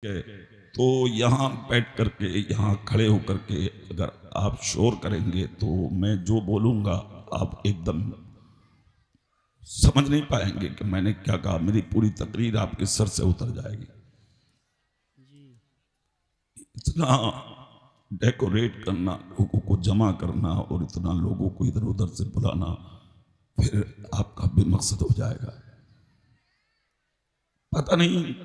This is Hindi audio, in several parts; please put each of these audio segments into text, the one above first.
है। तो यहाँ बैठ करके, यहाँ खड़े होकर के अगर आप शोर करेंगे तो मैं जो बोलूँगा आप एकदम समझ नहीं पाएंगे कि मैंने क्या कहा। मेरी पूरी तकरीर आपके सर से उतर जाएगी। इतना डेकोरेट करना, लोगों को जमा करना और इतना लोगों को इधर उधर से बुलाना, फिर आपका बेमकसद हो जाएगा। पता नहीं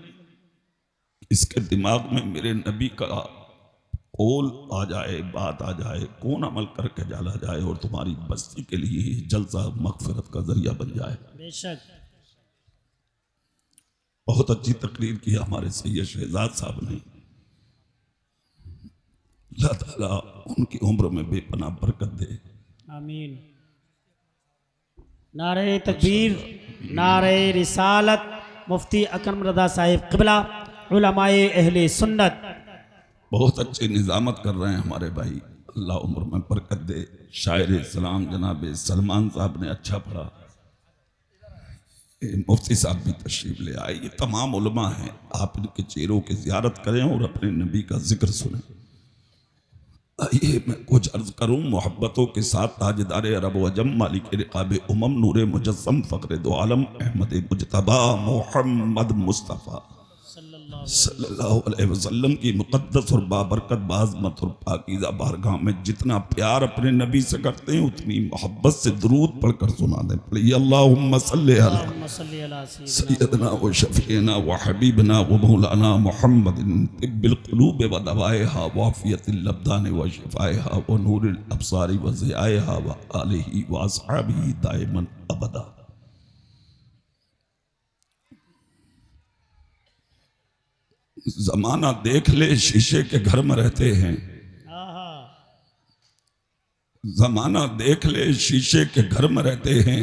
इसके दिमाग में मेरे नबी का कौल आ जाए, बात आ जाए, कौन अमल करके जाला जाए और तुम्हारी बस्ती के लिए जलसा मगफिरत का जरिया बन जाए। बेशक बहुत अच्छी तकरीर की हमारे सैयद शहजाद साहब ने। अल्लाह ताला उनकी उम्र में बेपनाह बरकत दे। आमीन। नारे तकबीर, नारे रिसालत, मुफ्ती अकरम रज़ा साहिब क़िबला, उलमाए अहले सुन्नत। बहुत अच्छी निज़ामत कर रहे हैं हमारे भाई, अल्लाह उम्र में बरकत दे। शायर सलाम जनाब सलमान साहब ने अच्छा पढ़ा। मुफ्ती साहब भी तशरीफ ले आए। ये तमाम उलमा हैं, आप इनके चेहरों की ज़ियारत करें और अपने नबी का जिक्र सुनें। आइए मैं कुछ अर्ज करूँ मोहब्बतों के साथ। ताजदार अरब वजम, मालिक रिकाब उमम, नूर मुजस्सम, फ़ख्र दो आलम, अहमद मुजतबा मोहम्मद मुस्तफ़ा सल्लल्लाहु अलैहि वसल्लम की मुक़द्दस और बाबरकत बाज़मत और पाकीज़ा बारगाह में जितना प्यार अपने नबी से करते हैं उतनी मोहब्बत से दुरूद पढ़कर सुना दें। पढ़िए अल्लाहुम्मा सल्लि अला सय्यदना व शफ़ीना व हबीबना व मौलाना मुहम्मदिन तिब्बिल क़ुलूब व दवाइहा व आफ़ियतिल अब्दान व शिफ़ाइहा व नूरिल अब्सारि व ज़ियाइहा व आलिहि व अस्हाबिही दाइमन अबदा। जमाना देख ले शीशे के घर में रहते हैं। जमाना देख ले शीशे के घर में रहते हैं,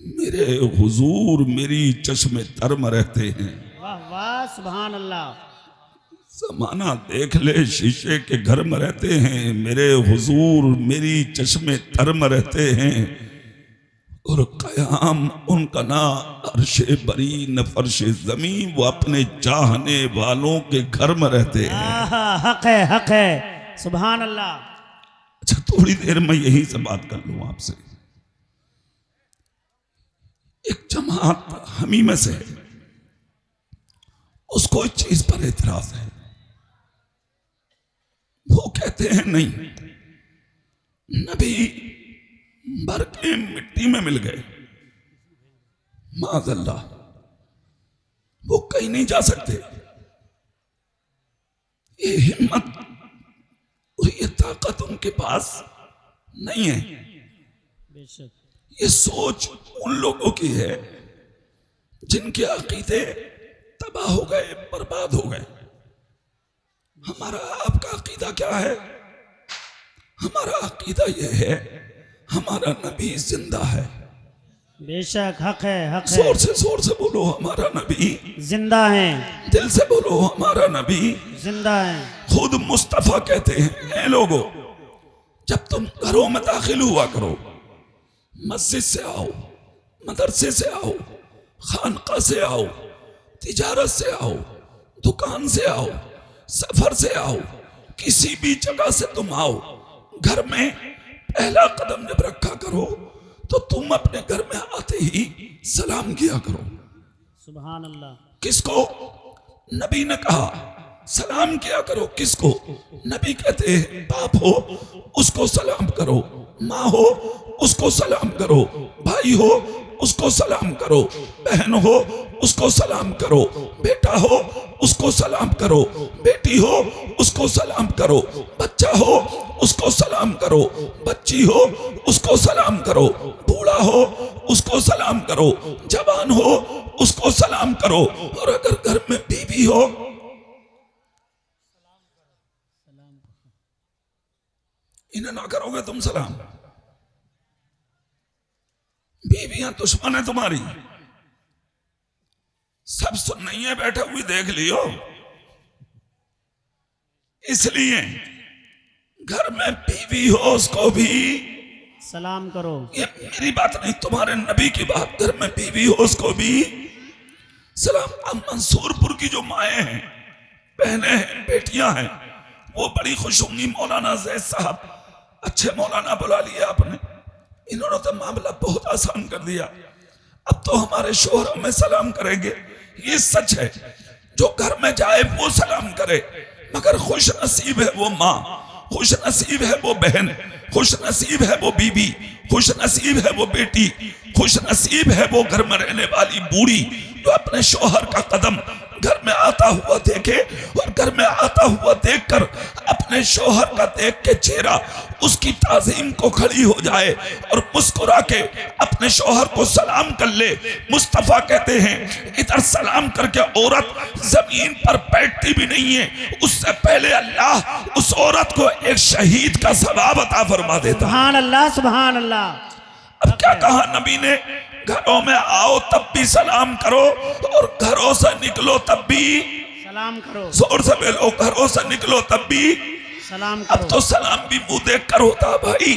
मेरे हुजूर मेरी चश्मे तर में रहते हैं। वाह वाह सुभान अल्लाह। जमाना देख ले शीशे के घर में रहते हैं, मेरे हुजूर मेरी चश्मे तर में रहते हैं। और कयाम उनका ना अर्शे बरी न फर्शे जमी, वो अपने चाहने वालों के घर में रहते हैं। हक है, हक है, सुभान अल्लाह। अच्छा थोड़ी देर में यही से बात कर लूं आपसे। एक जमात हमी में से उसको इस चीज पर एतराज है। वो कहते हैं नहीं, नबी भर के मिट्टी में मिल गए, माज़अल्लाह वो कहीं नहीं जा सकते। ये हिम्मत और ये ताकत उनके पास नहीं है। बेशक ये सोच उन लोगों की है जिनके अकीदे तबाह हो गए, बर्बाद हो गए। हमारा आपका अकीदा क्या है? हमारा अकीदा यह है, हमारा नबी जिंदा है। बेशक हक है, हक है। जोर से बोलो, हमारा नबी जिंदा है। दिल से बोलो, हमारा नबी जिंदा है। खुद मुस्तफा कहते हैं, ऐ लोगो जब तुम घरों में दाखिल हुआ करो, मस्जिद से आओ, मदरसे से आओ, खानका से आओ, तिजारत से आओ, दुकान से आओ, सफर से आओ, किसी भी जगह से तुम आओ, घर में पहला कदम जब रखा करो तो तुम अपने घर में आते ही सलाम किया करो। सुभान अल्लाह। किसको? नबी ने कहा सलाम किया करो। किसको? नबी कहते हैं बाप हो उसको सलाम करो, माँ हो उसको सलाम करो, भाई हो उसको सलाम करो, बहन हो उसको सलाम करो, बेटा हो उसको सलाम करो, बेटी हो उसको सलाम करो, बच्चा हो उसको सलाम करो, बच्ची हो उसको सलाम करो, बूढ़ा हो उसको सलाम करो, जवान हो उसको सलाम करो। और अगर घर में बीवी हो, इन्हें ना करोगे तुम सलाम, बीवियां दुश्मन है तुम्हारी। सब सुन नहीं है, बैठे हुए देख लियो। इसलिए घर में बीवी हो उसको भी सलाम करो। ये मेरी बात नहीं, तुम्हारे नबी की बात। घर में बीवी हो उसको भी सलाम। अब मंसूरपुर की जो माएँ हैं, बहनें हैं, बेटियां हैं, वो बड़ी खुश होंगी। मौलाना जैद साहब, अच्छे मौलाना बुला लिया आपने, इन्होंने तो मामला बहुत आसान कर दिया। अब तो हमारे शोहरों में सलाम करेंगे, ये सच है। जो घर में जाए वो सलाम करे, मगर खुश नसीब है वो माँ, खुश नसीब है वो बहन, खुश नसीब है वो बीबी, खुश नसीब है वो बेटी, खुश नसीब है वो घर में रहने वाली बूढ़ी जो अपने शोहर का कदम घर में आता हुआ देखे और घर में आता हुआ देखकर अपने शोहर का देख के चेहरा उसकी ताजीम को खड़ी हो जाए और मुस्कुरा के अपने शोहर को सलाम कर ले। मुस्तफा कहते हैं इधर सलाम करके औरत जमीन पर बैठती भी नहीं है, उससे पहले अल्लाह उस औरत को एक शहीद का सवाब अता फरमा देता। सुभान अल्लाह, सुभान अल्लाह। अब क्या कहा नबी ने, घरों में आओ तब भी सलाम करो और घरों से निकलो तब भी सलाम करो। जोर से बोलो, घरों से निकलो तब भी सलाम करो। अब तो सलाम भी मुंह देख कर होता भाई।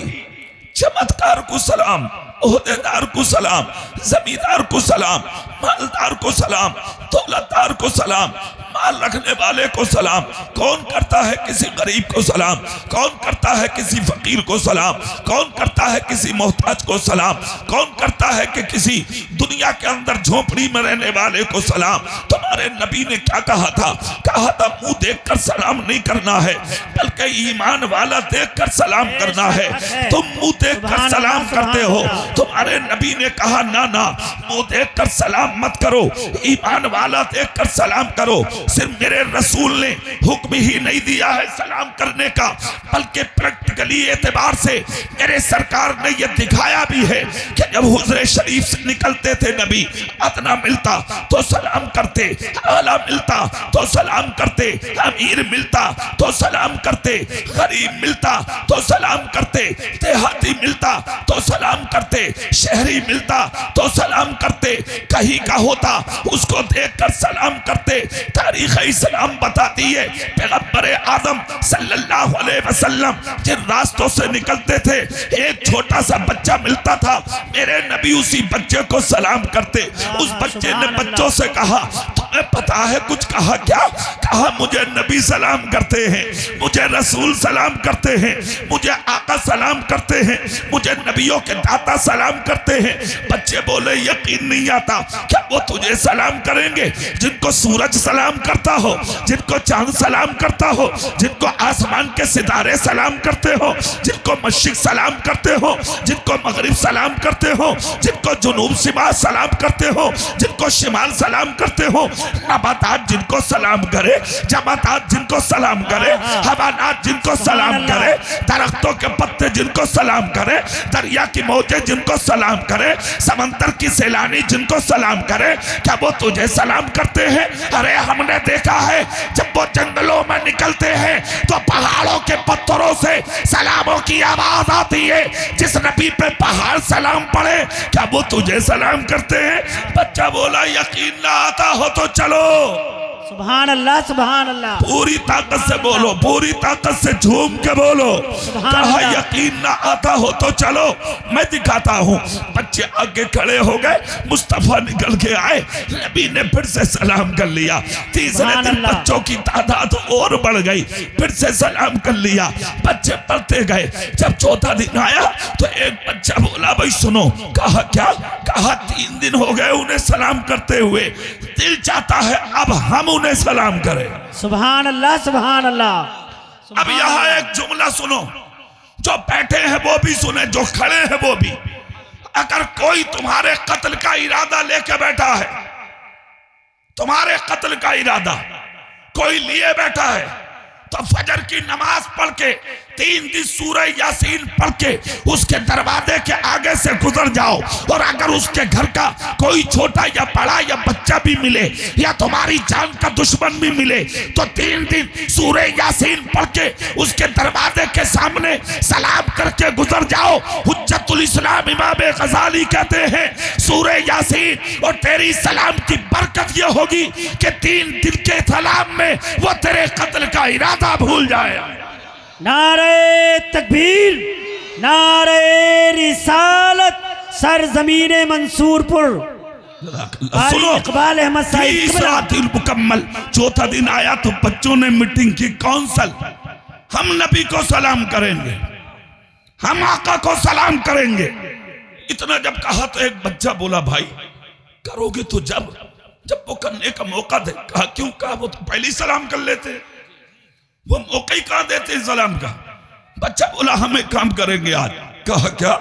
चमत्कार को सलाम, ओहदेदार को सलाम, जमींदार को सलाम, मालदार को सलाम, दौलतदार को सलाम, माल रखने वाले को सलाम। कौन करता है किसी गरीब को सलाम, कौन करता है किसी फकीर को सलाम, कौन करता है किसी मोहताज को सलाम, कौन करता है कि किसी दुनिया के अंदर झोपड़ी में रहने वाले को सलाम। तुम्हारे नबी ने क्या कहा था, कहा था मुंह देखकर सलाम नहीं करना है, बल्कि ईमान वाला देखकर सलाम करना है। तुम मुंह देखकर सलाम करते हो, तुम्हारे नबी ने कहा ना ना, मुंह देखकर सलाम मत करो, ईमान वाला देखकर सलाम करो। सिर्फ मेरे रसूल ने हुक्म ही नहीं दिया है सलाम करने का, बल्कि प्रैक्टिकली एतबार से मेरे सरकार ने यह दिखाया भी है कि जब हुजरे शरीफ से निकलते थे नबी, अदना मिलता तो सलाम करते, आला मिलता तो सलाम करते, अमीर मिलता तो सलाम करते, गरीब मिलता तो सलाम करते, देहाती मिलता तो सलाम करते, शहरी मिलता तो सलाम करते, कहीं का होता उसको देखकर सलाम करते। तारीख इस्लाम बताती है पैगंबर आदम सल्लल्लाहु अलैहि वसल्लम जिन रास्तों से निकलते थे, एक छोटा सा बच्चा मिलता था, मेरे नबी उसी बच्चे को सलाम करते। उस बच्चे ने बच्चों से कहा तुम्हें पता है कुछ? कहा क्या? कहा मुझे नबी सलाम करते हैं, मुझे रसूल सलाम करते हैं, मुझे आका सलाम करते हैं, मुझे नबियों के दाता सलाम करते हैं। बच्चे बोले यकीन नहीं आता, क्या वो तुझे सलाम करेंगे? जिनको सूरज सलाम करता हो, जिनको चांद सलाम करता हो, जिनको आसमान के सितारे सलाम करते हो, जिनको मशरिक सलाम करते हो, जिनको मगरिब सलाम करते हो, जिनको जुनूब शिमाल सलाम करते हो, जिनको शिमाल सलाम करते हो, नबातात जिनको सलाम करे, जमातात जिनको सलाम करे, हवानात जिनको सलाम करे, दरख्तों के पत्ते जिनको सलाम करे, दरिया की मौजें जिनको सलाम करे, समंदर की सैलानी जिनको सलाम करे, क्या वो तुझे सलाम करते हैं? अरे हमने देखा है जब वो जंगलों में निकलते हैं तो पहाड़ों के पत्थरों से सलामों की आवाज आती है। जिस नबी पे पहाड़ सलाम पड़े, क्या वो तुझे सलाम करते हैं? बच्चा बोला यकीन ना आता हो तो चलो। सुभान अल्लाह, सुभान अल्लाह। पूरी ताकत से बोलो, पूरी ताकत से झूम के बोलो। कहा यकीन ना आता हो तो चलो मैं दिखाता हूँ। बच्चे आगे खड़े हो गए, मुस्तफा निकल के आए, नबी ने फिर से सलाम कर लिया। तीसरे दिन बच्चों की तादाद और बढ़ गई, फिर से सलाम कर लिया, बच्चे पढ़ते गए। जब चौथा दिन आया तो एक बच्चा बोला भाई सुनो। कहा क्या? कहा 3 दिन हो गए उन्हें सलाम करते हुए, दिल चाहता है अब हम उन्हें सलाम करें। सुभान अल्लाह, सुभान अल्लाह। अब यहाँ एक जुमला सुनो, जो बैठे हैं वो भी सुने, जो खड़े हैं वो भी। अगर कोई तुम्हारे कत्ल का इरादा लेके बैठा है, तुम्हारे कत्ल का इरादा कोई लिए बैठा है, तो फजर की नमाज पढ़ के 3 दिन सूरह यासीन पढ़ के उसके दरवाजे के आगे से गुजर जाओ। और अगर उसके घर का कोई छोटा या बड़ा या बच्चा भी मिले या तुम्हारी जान का दुश्मन भी मिले, तो 3 दिन सूरह यासीन पढ़ के उसके दरवाजे के सामने सलाम करके गुजर जाओ। हुज्जतुल इस्लाम इमाम गजाली कहते हैं सूरह यासीन और तेरी सलाम की बरकत यह होगी कि 3 दिन के सलाम में वो तेरे कत्ल का इरादा भूल जाए। नारे तकबीर, नारे रिसालत, सरजमीने मंसूरपुर, सुनो, इकबाल अहमद साहिब तीसरा दिन मुकम्मल, चौथा दिन आया तो बच्चों ने मीटिंग की, काउंसिल, हम नबी को सलाम करेंगे, हम आका को सलाम करेंगे। इतना जब कहा तो एक बच्चा बोला, भाई करोगे तो जब वो करने का मौका दे। कहा क्यों? कहा वो तो पहले ही सलाम कर लेते, वो मौका ही कहाँ देते सलाम का। बच्चा बोला हम एक काम करेंगे आज। कहा क्या?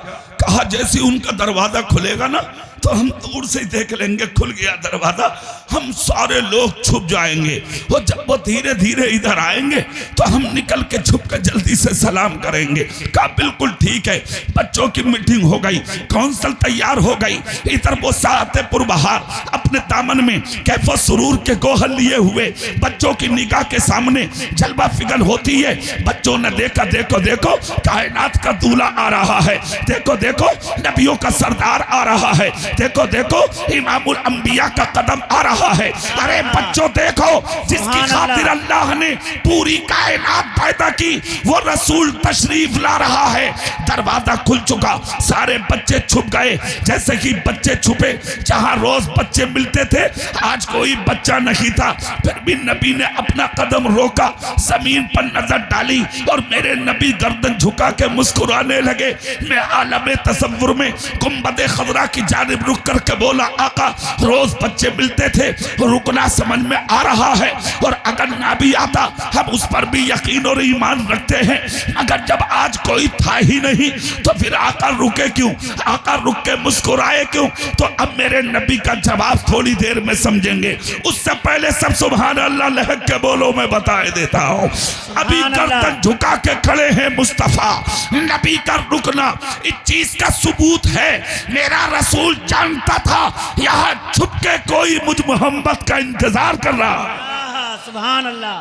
कहा जैसे उनका दरवाजा खुलेगा ना तो हम दूर से देख लेंगे, खुल गया दरवाजा, हम सारे लोग छुप जाएंगे, और जब वो धीरे धीरे इधर आएंगे तो हम निकल के छुप कर जल्दी से सलाम करेंगे। कहा बिल्कुल ठीक है। बच्चों की मीटिंग हो गई, काउंसिल तैयार हो गई। इधर वो सातेपुर बहार अपने दामन में कैफो सुरूर के गोहल लिए हुए बच्चों की निगाह के सामने जलवा फिगन होती है। बच्चों ने देखा, देखो देखो कायनात का दूल्हा आ रहा है, देखो देखो नबियों का सरदार आ रहा है, देखो देखो इमामुल अंबिया का कदम आ रहा है। अरे बच्चों देखो, जिसकी खातिर अल्लाह ने पूरी कायनात पैदा की वो रसूल तशरीफ ला रहा है। दरवाजा खुल चुका, सारे बच्चे छुप गए। जैसे कि बच्चे छुपे, जहां रोज बच्चे मिलते थे आज कोई बच्चा नहीं था। फिर भी नबी ने अपना कदम रोका, जमीन पर नजर डाली और मेरे नबी गर्दन झुका के मुस्कुराने लगे। मैं आलम तसव्वुर में गुंबद खजरा की जानिब रुक करके बोला, आका रोज बच्चे मिलते थे, रुकना समझ में आ रहा है, और अगर ना भी आता हम उस पर भी यकीन और ईमान रखते हैं। अगर जब आज कोई था ही नहीं तो फिर आका रुके क्यों? आका रुक के मुस्कुराए क्यों? तो अब मेरे नबी का जवाब थोड़ी देर में समझेंगे। उससे पहले सब सुभान अल्लाह लहक के बोलो, मैं बताए देता हूँ। अभी गर्दन झुका के खड़े हैं मुस्तफा। नबी का रुकना इस चीज का सबूत है। मेरा रसूल जानता था यहाँ छुप के कोई मुझ मोहम्मद का इंतजार कर रहा है। सुभान अल्लाह,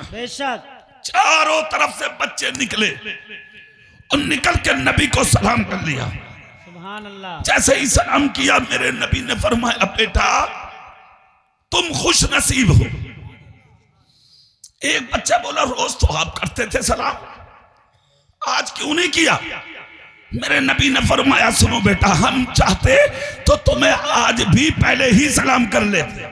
बेशक। चारों तरफ से बच्चे निकले और निकल के नबी को सलाम कर लिया। सुभान अल्लाह। जैसे ही सलाम किया मेरे नबी ने फरमाया, बेटा तुम खुश नसीब हो। एक बच्चा बोला, रोज तो आप करते थे सलाम, आज क्यों नहीं किया? मेरे नबी ने फरमाया, सुनो बेटा, हम चाहते तो तुम्हें आज भी पहले ही सलाम कर लेते।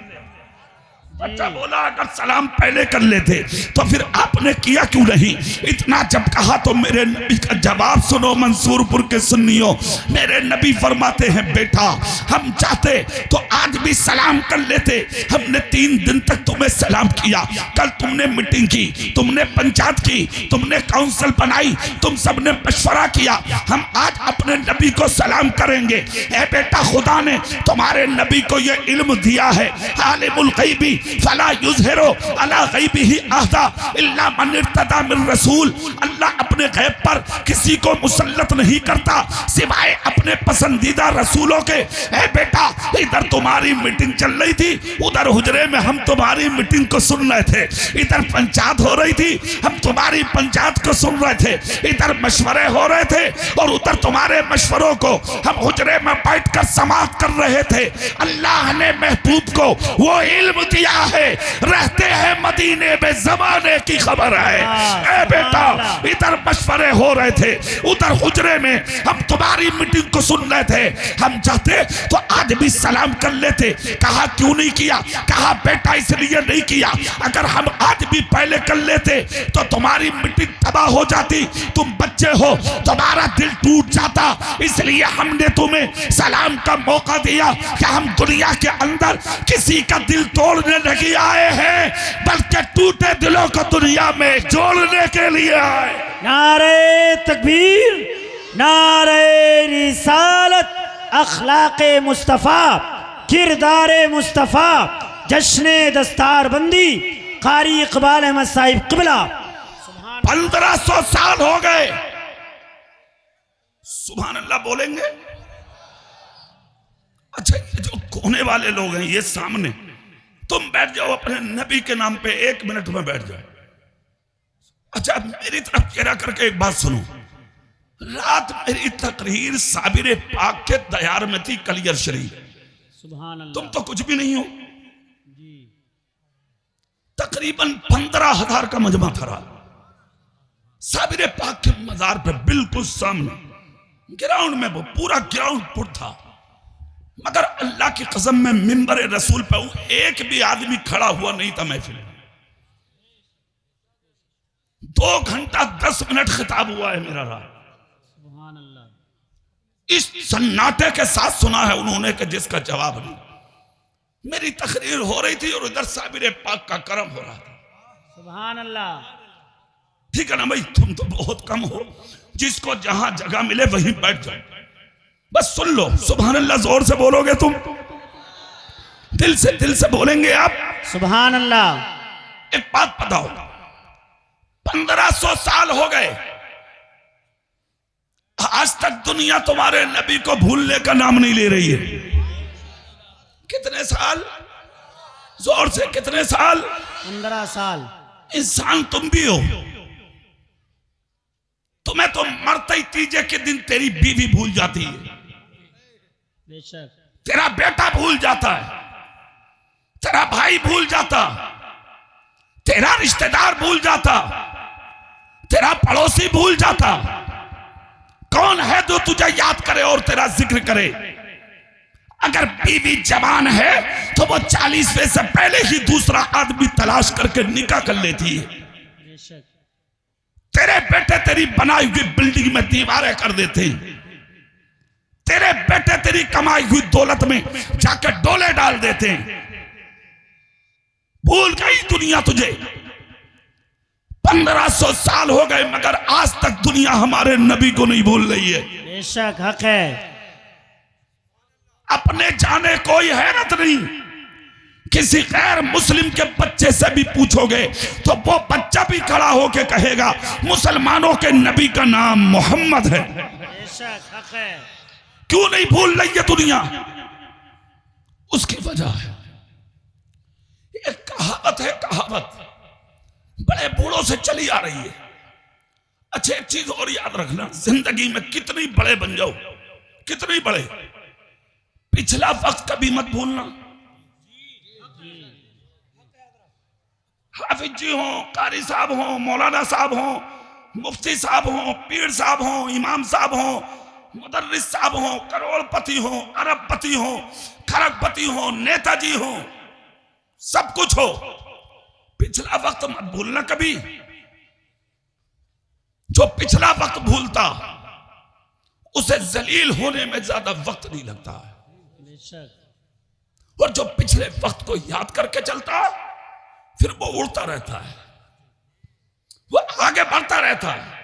बच्चा बोला, अगर सलाम पहले कर लेते तो फिर आपने किया क्यों नहीं? इतना जब कहा तो मेरे नबी का जवाब सुनो मंसूरपुर के सुन्नियों। मेरे नबी फरमाते हैं, बेटा हम चाहते तो आज भी सलाम कर लेते। हमने 3 दिन तक तुम्हें सलाम किया। कल तुमने मीटिंग की, तुमने पंचायत की, तुमने काउंसिल बनाई, तुम सबने मशवरा किया। हम आज अपने नबी को सलाम करेंगे। ए बेटा, खुदा ने तुम्हारे नबी को यह इल्म दिया है, आलिमुल गैबी फला युज़हिरु अला गैबिही अहदा इल्ला मन इर्तदा मिन रसूल। अल्लाह अपने गैब पर किसी को मुसल्लत नहीं करता सिवाय अपने पसंदीदा रसूलों के। ए बेटा, इधर तुम्हारी मीटिंग चल रही थी, उधर हुजरे में हम तुम्हारी मीटिंग को सुन रहे थे। इधर पंचायत हो रही थी, हम तुम्हारी पंचायत को सुन रहे थे। इधर मशवरे हो रहे थे और उधर तुम्हारे मशवरों को हम हुजरे में बैठ कर समाअत कर रहे थे। अल्लाह ने महबूब को वो इल्म दिया है, रहते हैं मदीने में, जमाने की खबर है। ए बेटा, इधर मशवरे हो रहे थे, उधर हुजरे में हम तुम्हारी मीटिंग को सुन रहे थे। हम चाहते तो आज भी सलाम कर लेते। कहा क्यों नहीं किया? कहा बेटा इसलिए नहीं किया, अगर हम आज भी पहले कर लेते तो तुम्हारी मीटिंग तबाह हो जाती। तुम बच्चे हो, तुम्हारा दिल टूट जाता, इसलिए हमने तुम्हें सलाम का मौका दिया कि हम दुनिया के अंदर किसी का दिल तोड़ने नहीं आए हैं, बल्कि टूटे दिलों को दुनिया में जोड़ने के लिए आए। नारे तकबीर, नारे रिसालत, अखलाक़े मुस्तफ़ा, किरदारे मुस्तफ़ा, जश्ने दस्तारबंदी, कारी इकबाल अहमद साहिब क़िबला। 1500 साल हो गए। सुभान अल्लाह बोलेंगे? अच्छा, ये जो कोने वाले लोग हैं ये सामने, तुम बैठ जाओ अपने नबी के नाम पे, 1 मिनट में बैठ जाओ। अच्छा, मेरी तरफ चेहरा करके एक बात सुनो। रात मेरी तकरीर साबिर पाक के दयार में थी, कलियर शरीफ। सुभान अल्लाह। तुम तो कुछ भी नहीं हो। तकरीबन 15,000 का मजमा था। साबिर पाक के मजार पे बिल्कुल सामने ग्राउंड में, वो पूरा ग्राउंड पुर था। मगर अल्लाह की कसम में मिंबर रसूल पे हूं, एक भी आदमी खड़ा हुआ नहीं था महफिल में। 2 घंटा 10 मिनट खिताब हुआ है मेरा रात। सुभान अल्लाह। इस सन्नाटे के साथ सुना है उन्होंने कि जिसका जवाब नहीं। मेरी तकरीर हो रही थी और इधर साबिर पाक का करम हो रहा था। सुभान अल्लाह। ठीक है ना भाई, तुम तो बहुत कम हो, जिसको जहां जगह मिले वहीं बैठ जाओ, बस सुन लो। सुभान अल्लाह जोर से बोलोगे तुम, दिल से बोलेंगे आप सुभान अल्लाह। एक बात बताओ, 1500 साल हो गए, आज तक दुनिया तुम्हारे नबी को भूलने का नाम नहीं ले रही है। कितने साल? जोर से, कितने साल? 15 साल। इंसान तुम भी हो। तुम्हें तो मरते ही तीजे के दिन तेरी बीवी भूल जाती है, बेशक। तेरा बेटा भूल जाता है, तेरा भाई भूल जाता, तेरा रिश्तेदार भूल जाता, तेरा पड़ोसी भूल जाता। कौन है जो तुझे याद करे और तेरा जिक्र करे? अगर बीवी जवान है तो वो 40वें से पहले ही दूसरा आदमी तलाश करके निकाह कर लेती है। बेशक। तेरे बेटे तेरी बनाई हुई बिल्डिंग में दीवारें कर देते हैं, तेरे बेटे तेरी कमाई हुई दौलत में जाकर डोले डाल देते हैं। भूल गई दुनिया तुझे। 1500 साल हो गए मगर आज तक दुनिया हमारे नबी को नहीं भूल रही है। बेशक हक है। अपने जाने कोई हैरत नहीं। किसी गैर मुस्लिम के बच्चे से भी पूछोगे तो वो बच्चा भी खड़ा होके कहेगा मुसलमानों के नबी का नाम मोहम्मद है। बेशक हक है। क्यों नहीं भूल रही है दुनिया? उसकी वजह है, एक कहावत है, कहावत बड़े बूढ़ों से चली आ रही है। अच्छा एक चीज और याद रखना, जिंदगी में कितनी बड़े बन जाओ, कितनी बड़े, पिछला वक्त कभी मत भूलना। हाफिज जी हो, कारी साहब हो, मौलाना साहब हो, मुफ्ती साहब हो, पीर साहब हो, इमाम साहब हो, मुदर्रिस साहब हो, करोड़पति हो, अरबपति हो, खरगपति हो, नेताजी हो, सब कुछ हो, पिछला वक्त मत भूलना कभी। जो पिछला वक्त भूलता उसे जलील होने में ज्यादा वक्त नहीं लगता है, और जो पिछले वक्त को याद करके चलता फिर वो उड़ता रहता है, वो आगे बढ़ता रहता है।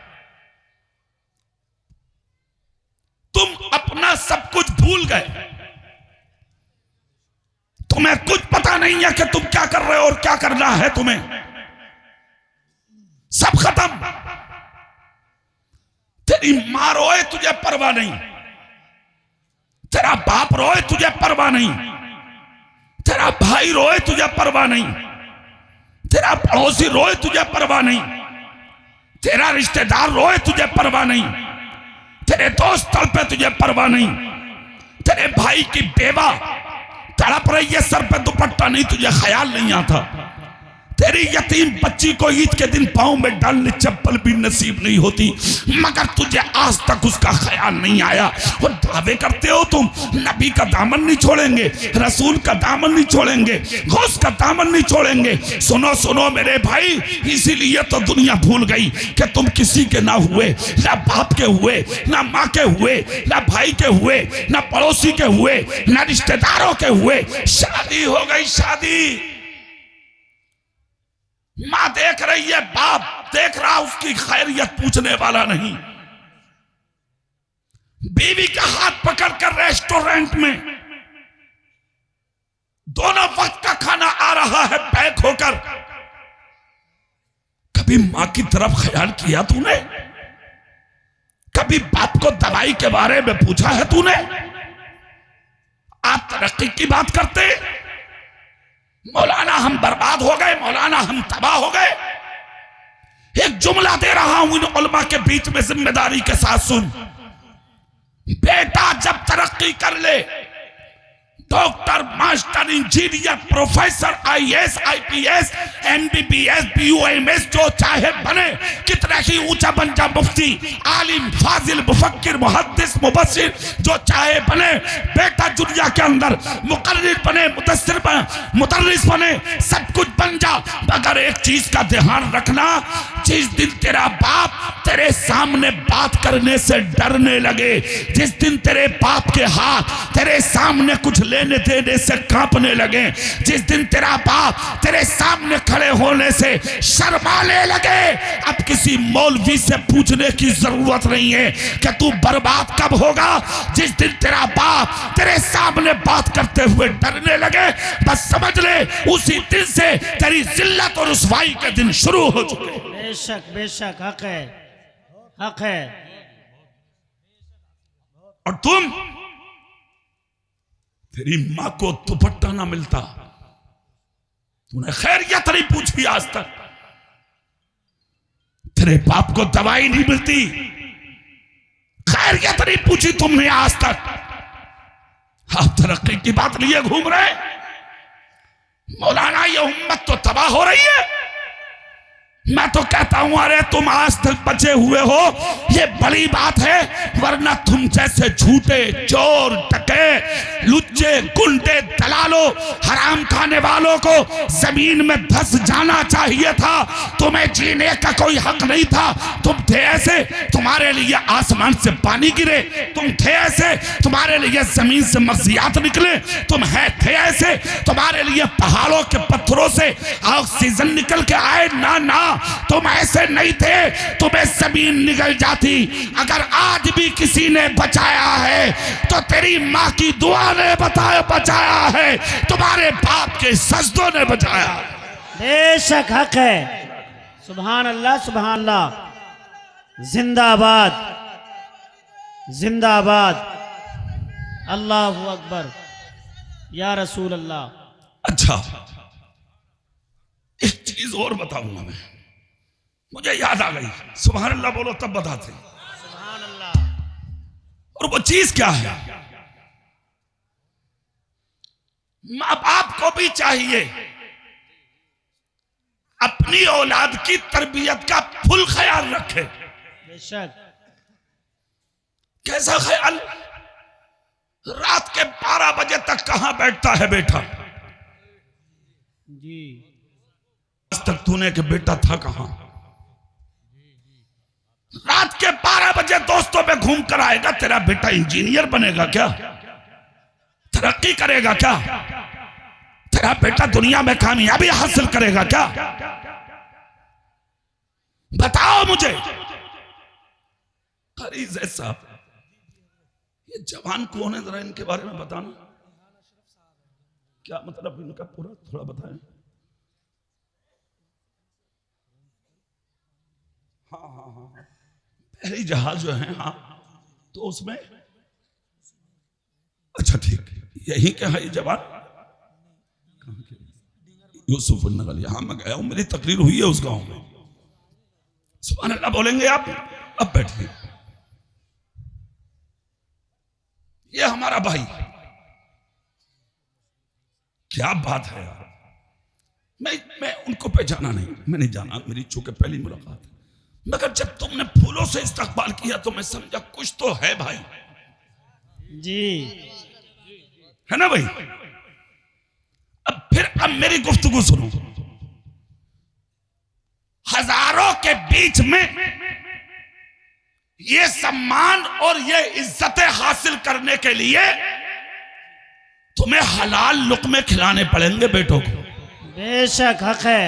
तुम अपना सब कुछ भूल गए, तुम्हें कुछ पता नहीं है कि तुम क्या कर रहे हो और क्या करना है तुम्हें। सब खत्म। तेरी मां रोए तुझे परवाह नहीं, तेरा बाप रोए तुझे परवाह नहीं, तेरा भाई रोए तुझे परवाह नहीं, तेरा पड़ोसी रोए तुझे परवाह नहीं, तेरा रिश्तेदार रोए तुझे परवाह नहीं, तेरे दोस्त तड़पे तुझे परवाह नहीं, तेरे भाई की बेवा तड़प रही है सर पे दुपट्टा नहीं तुझे ख्याल नहीं आता, तेरी यतीम बच्ची को ईद के दिन पांव में डालने चप्पल भी नसीब नहीं होती मगर तुझे आज तक उसका ख्याल नहीं आया। और दावे करते हो तुम नबी का दामन नहीं छोड़ेंगे, रसूल का दामन नहीं छोड़ेंगे, गौस का दामन नहीं छोड़ेंगे। सुनो सुनो मेरे भाई, इसीलिए तो दुनिया भूल गई कि तुम किसी के ना हुए, ना बाप के हुए, ना माँ के हुए, ना भाई के हुए, ना पड़ोसी के हुए, ना रिश्तेदारों के हुए। शादी हो गई, शादी, मां देख रही है, बाप देख रहा, उसकी खैरियत पूछने वाला नहीं। बीवी का हाथ पकड़कर रेस्टोरेंट में दोनों वक्त का खाना आ रहा है पैक होकर, कभी मां की तरफ ख्याल किया तूने? कभी बाप को दवाई के बारे में पूछा है तूने? आप तरक्की की बात करते, मौलाना हम बर्बाद हो गए, मौलाना हम तबाह हो गए। एक जुमला दे रहा हूं इन उलमा के बीच में, जिम्मेदारी के साथ सुन। बेटा जब तरक्की कर ले, doctor, master, engineer, professor, IAS, IPS, MBBS, BOMS जो चाहे बने, कितना ही ऊंचा बन जा, मुफ्ती, आलिम, फाजिल, मुफक्किर, मुहद्दिस, मुबस्सिर जो चाहे बने, बेटा दुनिया के अंदर मुकर्रिर बने, मुदस्सिर बने, मुदर्रिस बने, सब कुछ बन जा, मगर एक चीज का ध्यान रखना, जिस दिन तेरा बाप तेरे सामने बात करने से डरने लगे, जिस दिन तेरे बाप के हाथ तेरे सामने कुछ लेने देने से कांपने लगे, जिस दिन तेरा बाप तेरे सामने खड़े होने से शर्माने लगे, अब किसी मौलवी से पूछने की जरूरत नहीं है कि तू बर्बाद कब होगा। जिस दिन तेरा बाप तेरे सामने बात करते हुए डरने लगे, बस समझ ले उसी दिन से तेरी जिल्लत और रुसवाई के दिन शुरू हो चुके। बेशक बेशक, हक है, हक है। और तुम, तेरी मां को दुपट्टा ना मिलता, तूने खैरियत नहीं पूछी आज तक, तेरे बाप को दवाई नहीं मिलती, खैरियत नहीं पूछी तुमने आज तक। आप तरक्की की बात लिए घूम रहे। मौलाना ये उम्मत तो तबाह हो रही है। मैं तो कहता हूं अरे तुम आज तक बचे हुए हो, ये बड़ी बात है, वरना तुम जैसे झूठे, चोर, टके, लुच्चे, गुंडे, दलालों, हराम खाने वालों को जमीन में धस जाना चाहिए था। तुम्हें जीने का कोई हक नहीं था। तुम थे ऐसे, तुम्हारे लिए आसमान से पानी गिरे, तुम थे ऐसे, तुम्हारे लिए जमीन से मगजियात निकले, तुम थे ऐसे, तुम्हारे लिए पहाड़ों के पत्थरों से ऑक्सीजन निकल के आए। ना ना, तुम ऐसे नहीं थे, तुम्हें जमीन निकल जाती। अगर आज भी किसी ने बचाया है तो तेरी माँ की दुआ ने बचाया है, तुम्हारे बाप के सजदों ने बचाया। बेशक हक है। सुभान अल्लाह, सुभान अल्लाह। जिंदाबाद, जिंदाबाद, अल्लाहु अकबर, या रसूल अल्लाह। अच्छा, एक चीज और बताऊंगा मैं, मुझे याद आ गई। सुभान अल्लाह बोलो तब बताते। सुभान अल्लाह। और वो चीज क्या है? मां बाप को भी चाहिए अपनी औलाद की तरबियत का फुल ख्याल रखे। बेशक। कैसा ख्याल? रात के 12 बजे तक कहां बैठता है बेटा? जी। आज तक तूने के बेटा था कहां? रात के 12 बजे दोस्तों पे घूम कर आएगा। तेरा बेटा इंजीनियर बनेगा क्या? तरक्की करेगा क्या? तेरा बेटा दुनिया में कामयाबी हासिल करेगा क्या? बताओ मुझे। फरीज साहब, ये जवान कौन है, जरा इनके बारे में बताना। क्या मतलब इनका पूरा थोड़ा बताएं। हाँ हाँ हाँ, पहली जहाज जो है, हाँ, तो उसमें अच्छा ठीक, यही क्या है ये जवान? यूसुफ नगलिया। हाँ मैं गया हूं, मेरी तकरीर हुई है उस गांव में। सुभान अल्लाह बोलेंगे आप? अब बैठिए। ये हमारा भाई, क्या बात है यार। मैं उनको पहचाना नहीं, मैंने जाना, मेरी चूंकि पहली मुलाकात है, मगर जब तुमने फूलों से इस्तकबाल किया तो मैं समझा कुछ तो है भाई। जी, है ना भाई? अब मेरी गुफ्तगू सुनो। हजारों के बीच में ये सम्मान और ये इज्जतें हासिल करने के लिए तुम्हें हलाल लुक़मे खिलाने पड़ेंगे बेटों को। बेशक हक है,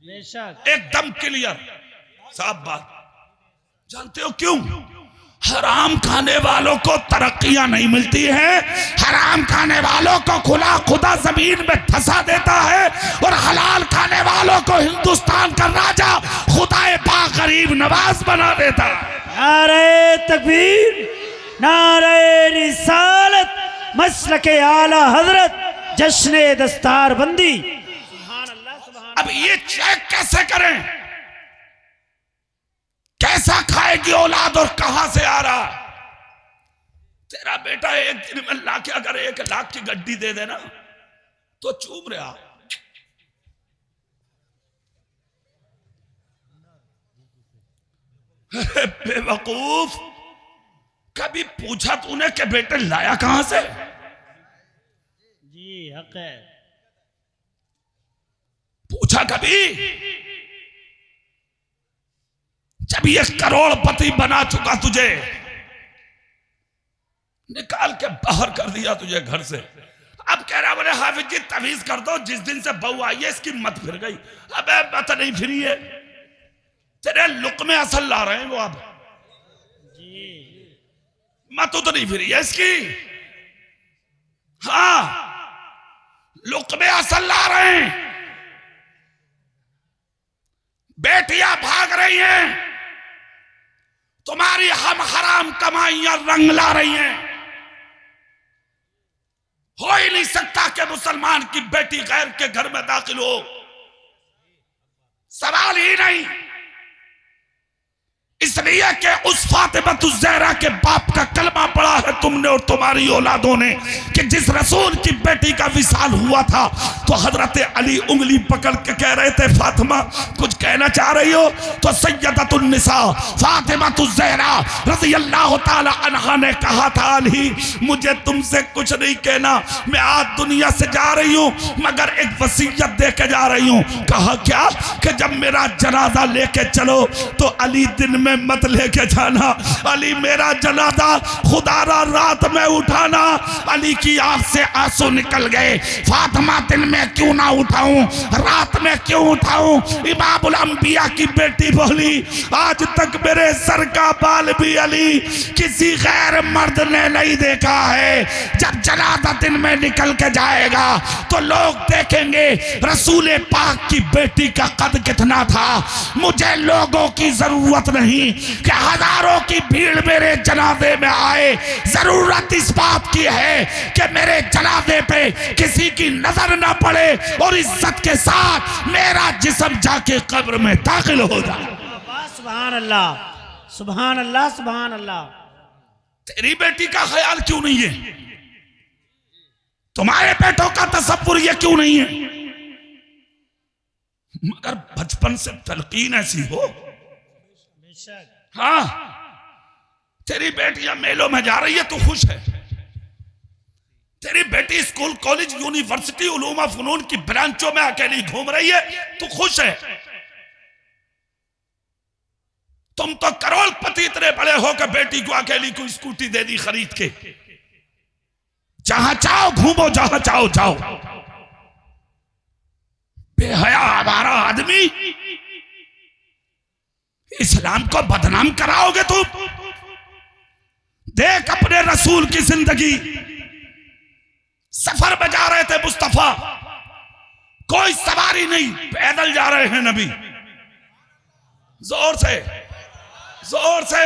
बेशक। एकदम क्लियर साफ बात। जानते हो क्यों? हराम खाने वालों को तरक्कियां नहीं मिलती हैं, हराम खाने वालों को खुदा जमीन में धंसा देता है, और हलाल खाने वालों को हिंदुस्तान का राजा खुदाए पाक गरीब नवाज बना देता है। नारे तकबीर, नारे रिसालत, मसलके आला हजरत, जश्ने दस्तार बंदी। अब ये चेक कैसे करें? कैसा खाएगी औलाद और कहां से आ रहा? तेरा बेटा एक दिन में ला के अगर 1 लाख की गड्डी दे देना तो चूम रहा। अरे बेवकूफ, कभी पूछा तूने कि बेटे लाया कहां से? जी हक है। पूछा कभी? जब ये करोड़पति बना चुका, तुझे निकाल के बाहर कर दिया तुझे घर से, अब कह रहा बोले हाफिज जी तवीज कर दो, जिस दिन से बहू आई है इसकी मत फिर गई। अबे मत नहीं फिरी है, तेरे लुक्मे असल ला रहे हैं वो। अब मत तो नहीं फिरी है इसकी, हाँ लुक्मे असल ला रहे हैं। बेटियां भाग रही हैं, तुम्हारी हम हराम कमाइयां रंग ला रही हैं। हो ही नहीं सकता कि मुसलमान की बेटी गैर के घर में दाखिल हो, सवाल ही नहीं। इसलिए कि उस फातिमतुज़ ज़हरा के बाप का कलमा पढ़ा है तुमने और तुम्हारी औलादों ने कि जिस रसूल की बेटी का विसाल हुआ था तो हजरत अली उंगली पकड़ के कह रहे थे फातिमा कुछ कहना चाह रही हो? तो सैयदतुन निसा फातिमतुज़ ज़हरा रज़ियल्लाहु ताला अन्हा ने कहा था अली मुझे तुमसे कुछ नहीं कहना, मैं आज दुनिया से जा रही हूं मगर एक वसीयत दे के जा रही हूं। कहा क्या? कि जब मेरा जनाजा लेके चलो तो अली दिन में मत लेके जाना, अली मेरा जनाजा खुदारा रात में उठाना। अली की आंख से आंसू निकल गए। फातिमा दिन में क्यों ना उठाऊं, रात में क्यों उठाऊं? इमामुल अंबिया की बेटी बोली आज तक मेरे सर का बाल भी अली किसी गैर मर्द ने नहीं देखा है। जब जनाजा दिन में निकल के जाएगा तो लोग देखेंगे रसूल पाक की बेटी का कद कितना था। मुझे लोगों की जरूरत नहीं कि हजारों की भीड़ मेरे जनाजे में आए, जरूरत इस बात की है कि मेरे जनाजे पे किसी की नजर ना पड़े और इज्जत के साथ मेरा जिस्म जाके कब्र में दाखिल हो जाए। सुभान अल्लाह, सुभान अल्लाह, सुभान अल्लाह। तेरी बेटी का ख्याल क्यों नहीं है? तुम्हारे बेटों का तसव्वुर ये क्यों नहीं है? मगर बचपन से तलकीन ऐसी हो। हाँ तेरी बेटियां मेलों में जा रही है तू खुश है, तेरी बेटी स्कूल कॉलेज यूनिवर्सिटी उलूम फनून की ब्रांचों में अकेली घूम रही है तू खुश है। तुम तो करोड़पति इतने बड़े हो कि बेटी को अकेली को स्कूटी दे दी खरीद के, जहां चाहो घूमो, जहां चाहो जाओ। बेहया हमारा आदमी, इस्लाम को बदनाम कराओगे तुम? देख अपने रसूल की जिंदगी, सफर में जा रहे थे मुस्तफा, कोई सवारी नहीं, पैदल जा रहे हैं नबी, जोर से जोर से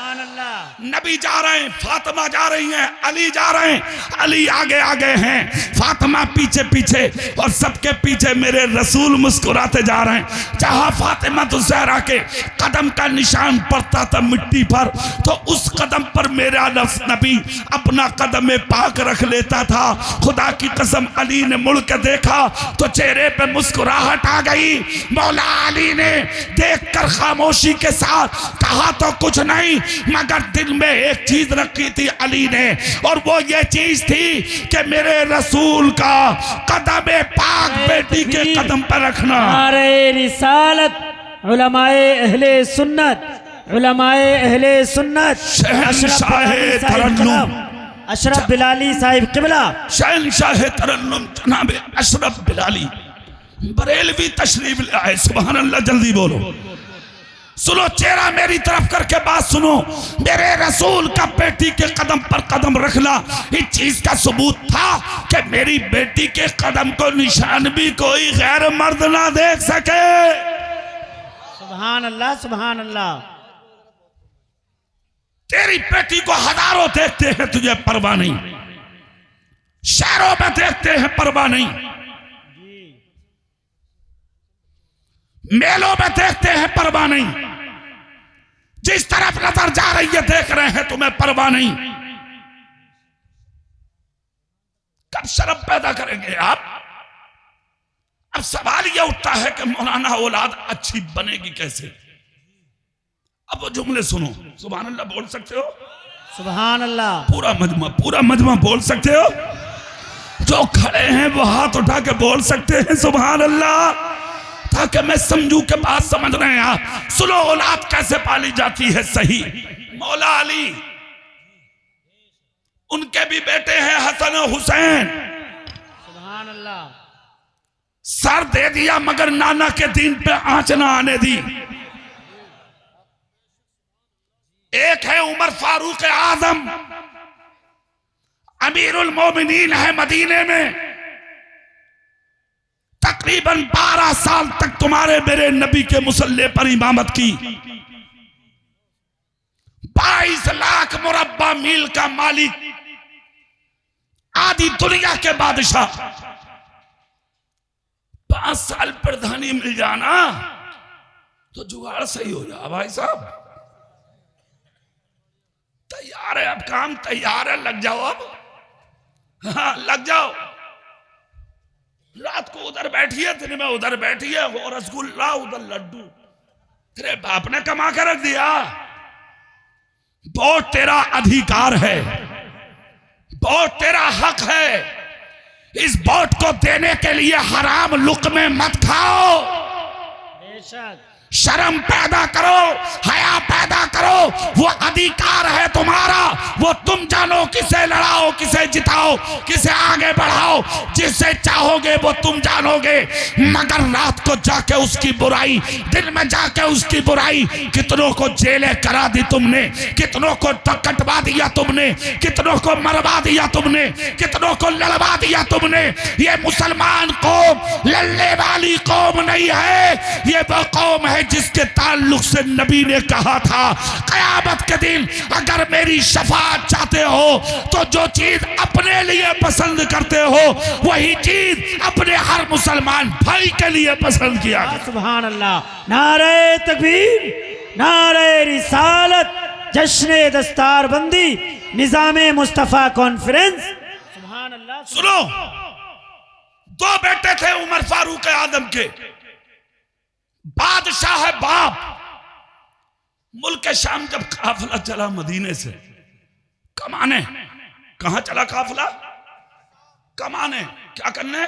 सुभान अल्लाह। नबी जा रहे हैं, फातिमा जा रही हैं, अली जा रहे हैं, अली आगे आगे हैं, फातिमा पीछे पीछे, और सबके पीछे मेरे रसूल मुस्कुराते जा रहे हैं। जहां फातिमा तो ज़हरा के कदम का निशान पड़ता था मिट्टी पर, तो उस कदम पर मेरा नबी अपना कदम पाक रख लेता था। खुदा की कसम अली ने मुड़ के देखा तो चेहरे पे मुस्कुराहट आ गई। मौला अली ने देखकर खामोशी के साथ कहा तो कुछ नहीं, मगर दिल में एक चीज रखी थी अली ने, और वो ये चीज थी कि मेरे रसूल का कदम पाक बेटी के कदम पर रखना। नारे रिसालत, उलमाए अहले सुन्नत, उलमाए अहले सुन्नत, अशरफ बिलाली साहिब किबला, शहंशाह तरन्नुम जनाब अशरफ बिलाली बरेलवी तशरीफ लाए। सुभान अल्लाह, जल्दी बोलो। सुनो, चेहरा मेरी तरफ करके बात सुनो। मेरे रसूल का बेटी के कदम पर कदम रखना इस चीज का सबूत था कि मेरी बेटी के कदम को निशान भी कोई गैर मर्द ना देख सके। सुभान अल्लाह, सुभान अल्लाह। तेरी बेटी को हजारों देखते हैं, तुझे परवाह नहीं, शहरों में देखते हैं, परवाह नहीं, मेलों में देखते हैं, परवाह नहीं, जिस तरफ नजर जा रही है देख रहे हैं, तुम्हें परवाह नहीं। कब शर्म पैदा करेंगे आप? अब सवाल यह उठता है कि मौलाना औलाद अच्छी बनेगी कैसे? अब वो जुमले सुनो, सुभान अल्लाह बोल सकते हो? सुभान अल्लाह। पूरा मजमा बोल सकते हो? जो खड़े हैं वो हाथ उठा के बोल सकते हैं सुभान अल्लाह, ताकि मैं समझूं के बात समझ रहे हैं आप। सुनो औलाद कैसे पाली जाती है सही। मौला अली, उनके भी बेटे हैं हसन और हुसैन। सुभान अल्लाह। सर दे दिया मगर नाना के दीन पे आंच ना आने दी। एक है उमर फारूक आजम, अमीरुल मोमिनीन है मदीने में। तकरीबन 12 साल तक तुम्हारे मेरे नबी के मुसल्ले पर इमामत की। 22 लाख मुरब्बा मील का मालिक, आधी दुनिया के बादशाह। 5 साल प्रधानी मिल जाना तो जुगाड़ सही हो जा भाई साहब। तैयार है, अब काम तैयार है, लग जाओ अब। हाँ लग जाओ। रात को उधर बैठिए, दिन में उधर बैठिए, वो रसगुल्ला उधर लड्डू। तेरे बाप ने कमा के रख दिया। वोट तेरा अधिकार है, वोट तेरा हक है। इस वोट को देने के लिए हराम लुक़्मे मत खाओ। बेशक। शर्म पैदा करो, हया पैदा करो। वो अधिकार है तुम्हारा, वो तुम जानो किसे लड़ाओ, किसे जिताओ, किसे आगे बढ़ाओ। जिसे चाहोगे वो तुम जानोगे। मगर रात को जाके उसकी बुराई, दिन में जाके उसकी बुराई। कितनों को जेलें करा दी तुमने, कितनों को कटवा दिया तुमने, कितनों को मरवा दिया तुमने, कितनों को लड़वा दिया तुमने। ये मुसलमान कौम लड़ने वाली कौम नहीं है, ये वो कौम है जिसके ताल्लुक से नबी ने कहा था, क़यामत के दिन अगर मेरी शफाअत चाहते हो तो जो चीज अपने लिए पसंद करते हो वही चीज अपने हर मुसलमान भाई के लिए पसंद किया। सुभान अल्लाह। नारे तकबीर, नारे रिसालत, जश्न दस्तारबंदी, निज़ामे मुस्तफा कॉन्फ्रेंस। सुभान अल्लाह। सुनो, 2 बेटे थे उमर फारूक आजम के। बादशाह है बाप। मुल्क शाम जब काफिला चला मदीने से कमाने, कहां चला काफिला? कमाने। क्या करने?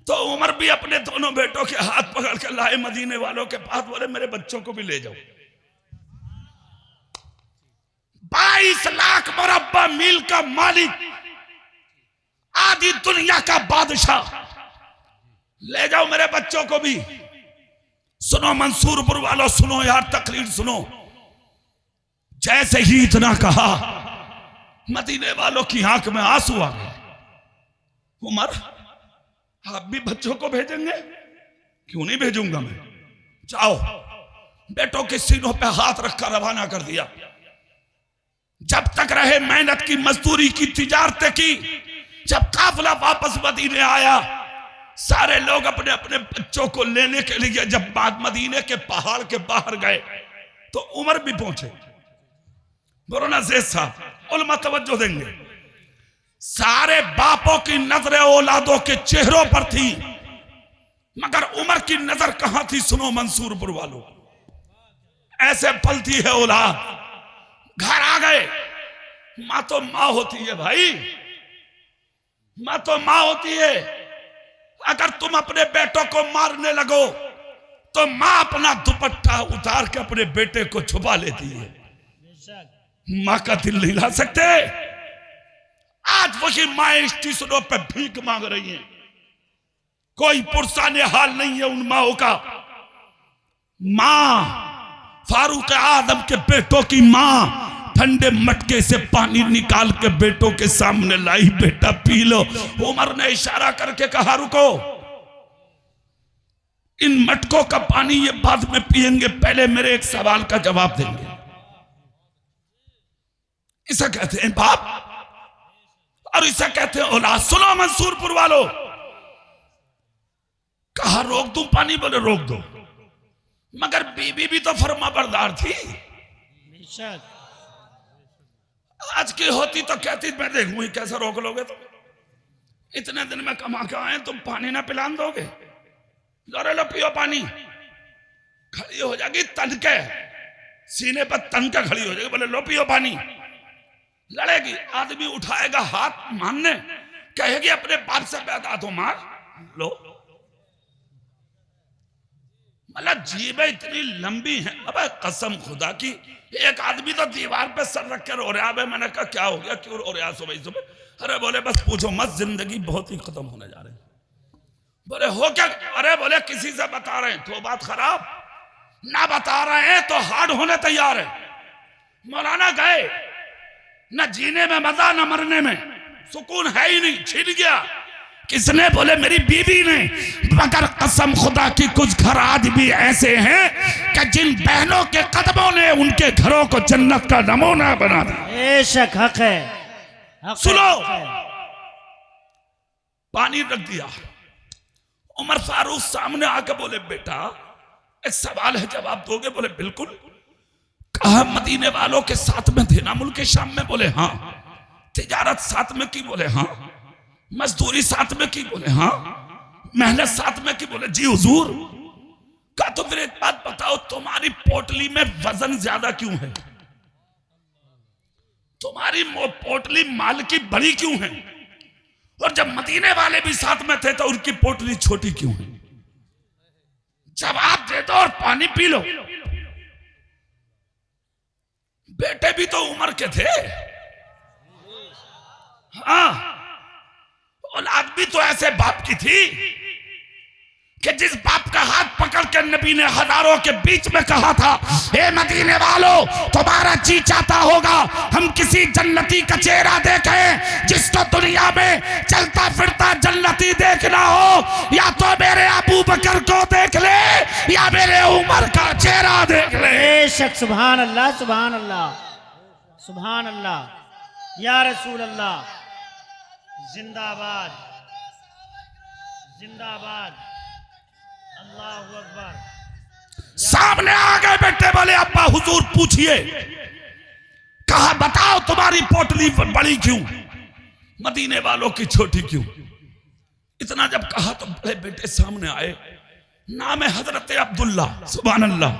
तो उमर भी अपने दोनों बेटों के हाथ पकड़ के लाए मदीने वालों के पास। बोले मेरे बच्चों को भी ले जाओ। 22 लाख मुरब्बा मील का मालिक, आधी दुनिया का बादशाह, ले जाओ मेरे बच्चों को भी। सुनो मंसूरपुर वालों, सुनो यार, तकरीर सुनो। जैसे ही इतना कहा, मदीने वालों की आंख में आंसू आ गए। उमर, आप भी बच्चों को भेजेंगे? क्यों नहीं भेजूंगा मैं। जाओ। बेटों के सीनों पे हाथ रखकर रवाना कर दिया। जब तक रहे मेहनत की, मजदूरी की, तिजारतें की। जब काफिला वापस मदीने आया, सारे लोग अपने अपने बच्चों को लेने के लिए जब बाद मदीने के पहाड़ के बाहर गए तो उमर भी पहुंचे। बोलो ज़ेद साहब, उलमा तवज्जो देंगे। सारे बापों की नजरें औलादों के चेहरों पर थी, मगर उमर की नजर कहां थी? सुनो मंसूरपुर वालों, ऐसे पलती है औलाद। घर आ गए। मां तो मां होती है भाई, मां तो मां होती है। अगर तुम अपने बेटों को मारने लगो तो मां अपना दुपट्टा उतार के अपने बेटे को छुपा लेती है। मां का दिल नहीं ला सकते। आज वही माएं स्टेशनों पे भीख मांग रही हैं। कोई पुरसाने हाल नहीं है उन माओं का। मां फारूक आजम के बेटों की मां ठंडे मटके से पानी निकाल के बेटों के सामने लाई, बेटा पी लो। उमर ने इशारा करके कहा रुको, इन मटकों का पानी ये बाद में पिएंगे, पहले मेरे एक सवाल का जवाब देंगे। इसे कहते हैं बाप और इसे कहते हैं औलाद। सुनो मंसूरपुर वालों, कहा रोक दूं पानी? बोले रोक दो, मगर बीबी भी तो फर्माबरदार थी। आज की होती तो कहती मैं देखूंगी कैसे रोक लोगे तुम। इतने दिन में कमा के आए, तुम पानी ना पिलान दोगे? लो लो पियो पानी। खड़ी हो जाएगी तन के सीने पर, तन के खड़ी हो जाएगी, बोले लो पियो पानी। लड़ेगी, आदमी उठाएगा हाथ मारने, कहेगी अपने बाप से पैदा तो मार लो। मतलब जीबें इतनी लंबी हैं। अब कसम खुदा की, एक आदमी तो दीवार पे सर रख कर रो रहा है। मैंने कहा क्या हो गया, क्यों रो रहा सुबह सुबह? अरे बोले बस पूछो मत, जिंदगी बहुत ही खत्म होने जा रही है। बोले हो क्या? अरे बोले किसी से बता रहे हैं तो बात खराब, ना बता रहे हैं तो हार्ड होने तैयार है। मौलाना गए, न जीने में मजा न मरने में सुकून है ही नहीं, छिन गया। किसने? बोले मेरी बीवी ने। मगर कसम खुदा की कुछ घर आज भी ऐसे हैं कि जिन बहनों के कदमों ने उनके घरों को जन्नत का नमूना बना दिया। बेशक हक है, सुनो, पानी रख दिया। उमर फारूक सामने आके बोले बेटा एक सवाल है, जवाब दोगे? बोले बिल्कुल। कहा मदीने वालों के साथ में थे ना मुल्क शाम में? बोले हाँ। तिजारत साथ में की? बोले हाँ। मजदूरी साथ में की? बोले हाँ। मेहनत साथ में की? बोले जी हुजूर। कहा तो फिर एक बात बताओ, तुम्हारी पोटली में वजन ज्यादा क्यों है? तुम्हारी पोटली माल की बड़ी क्यों है? और जब मदीने वाले भी साथ में थे तो उनकी पोटली छोटी क्यों है? जवाब दे दो और पानी पी लो। बेटे भी तो उम्र के थे, हाँ। औलाद भी तो ऐसे बाप की थी कि जिस बाप का हाथ पकड़ कर नबी ने हजारों के बीच में कहा था, हे मदीने वालों तुम्हारा जी चाहता होगा हम किसी जन्नती का चेहरा देखें जिसको दुनिया में चलता फिरता जन्नती देखना हो, या तो मेरे अबू बकर को देख ले या मेरे उमर का चेहरा देख ले। बेशक, सुभान अल्लाह, सुभान अल्लाह, सुभान अल्लाह, या रसूल अल्लाह, जिंदाबाद, जिंदाबाद, अल्लाहू अकबर। सामने आ गए बेटे, बोले अब्बा हुजूर पूछिए। कहा बताओ तुम्हारी पोटली बड़ी क्यों, मदीने वालों की छोटी क्यों? इतना जब कहा तो बड़े बेटे सामने आए। नाम है हजरत अब्दुल्ला, सुभान अल्लाह।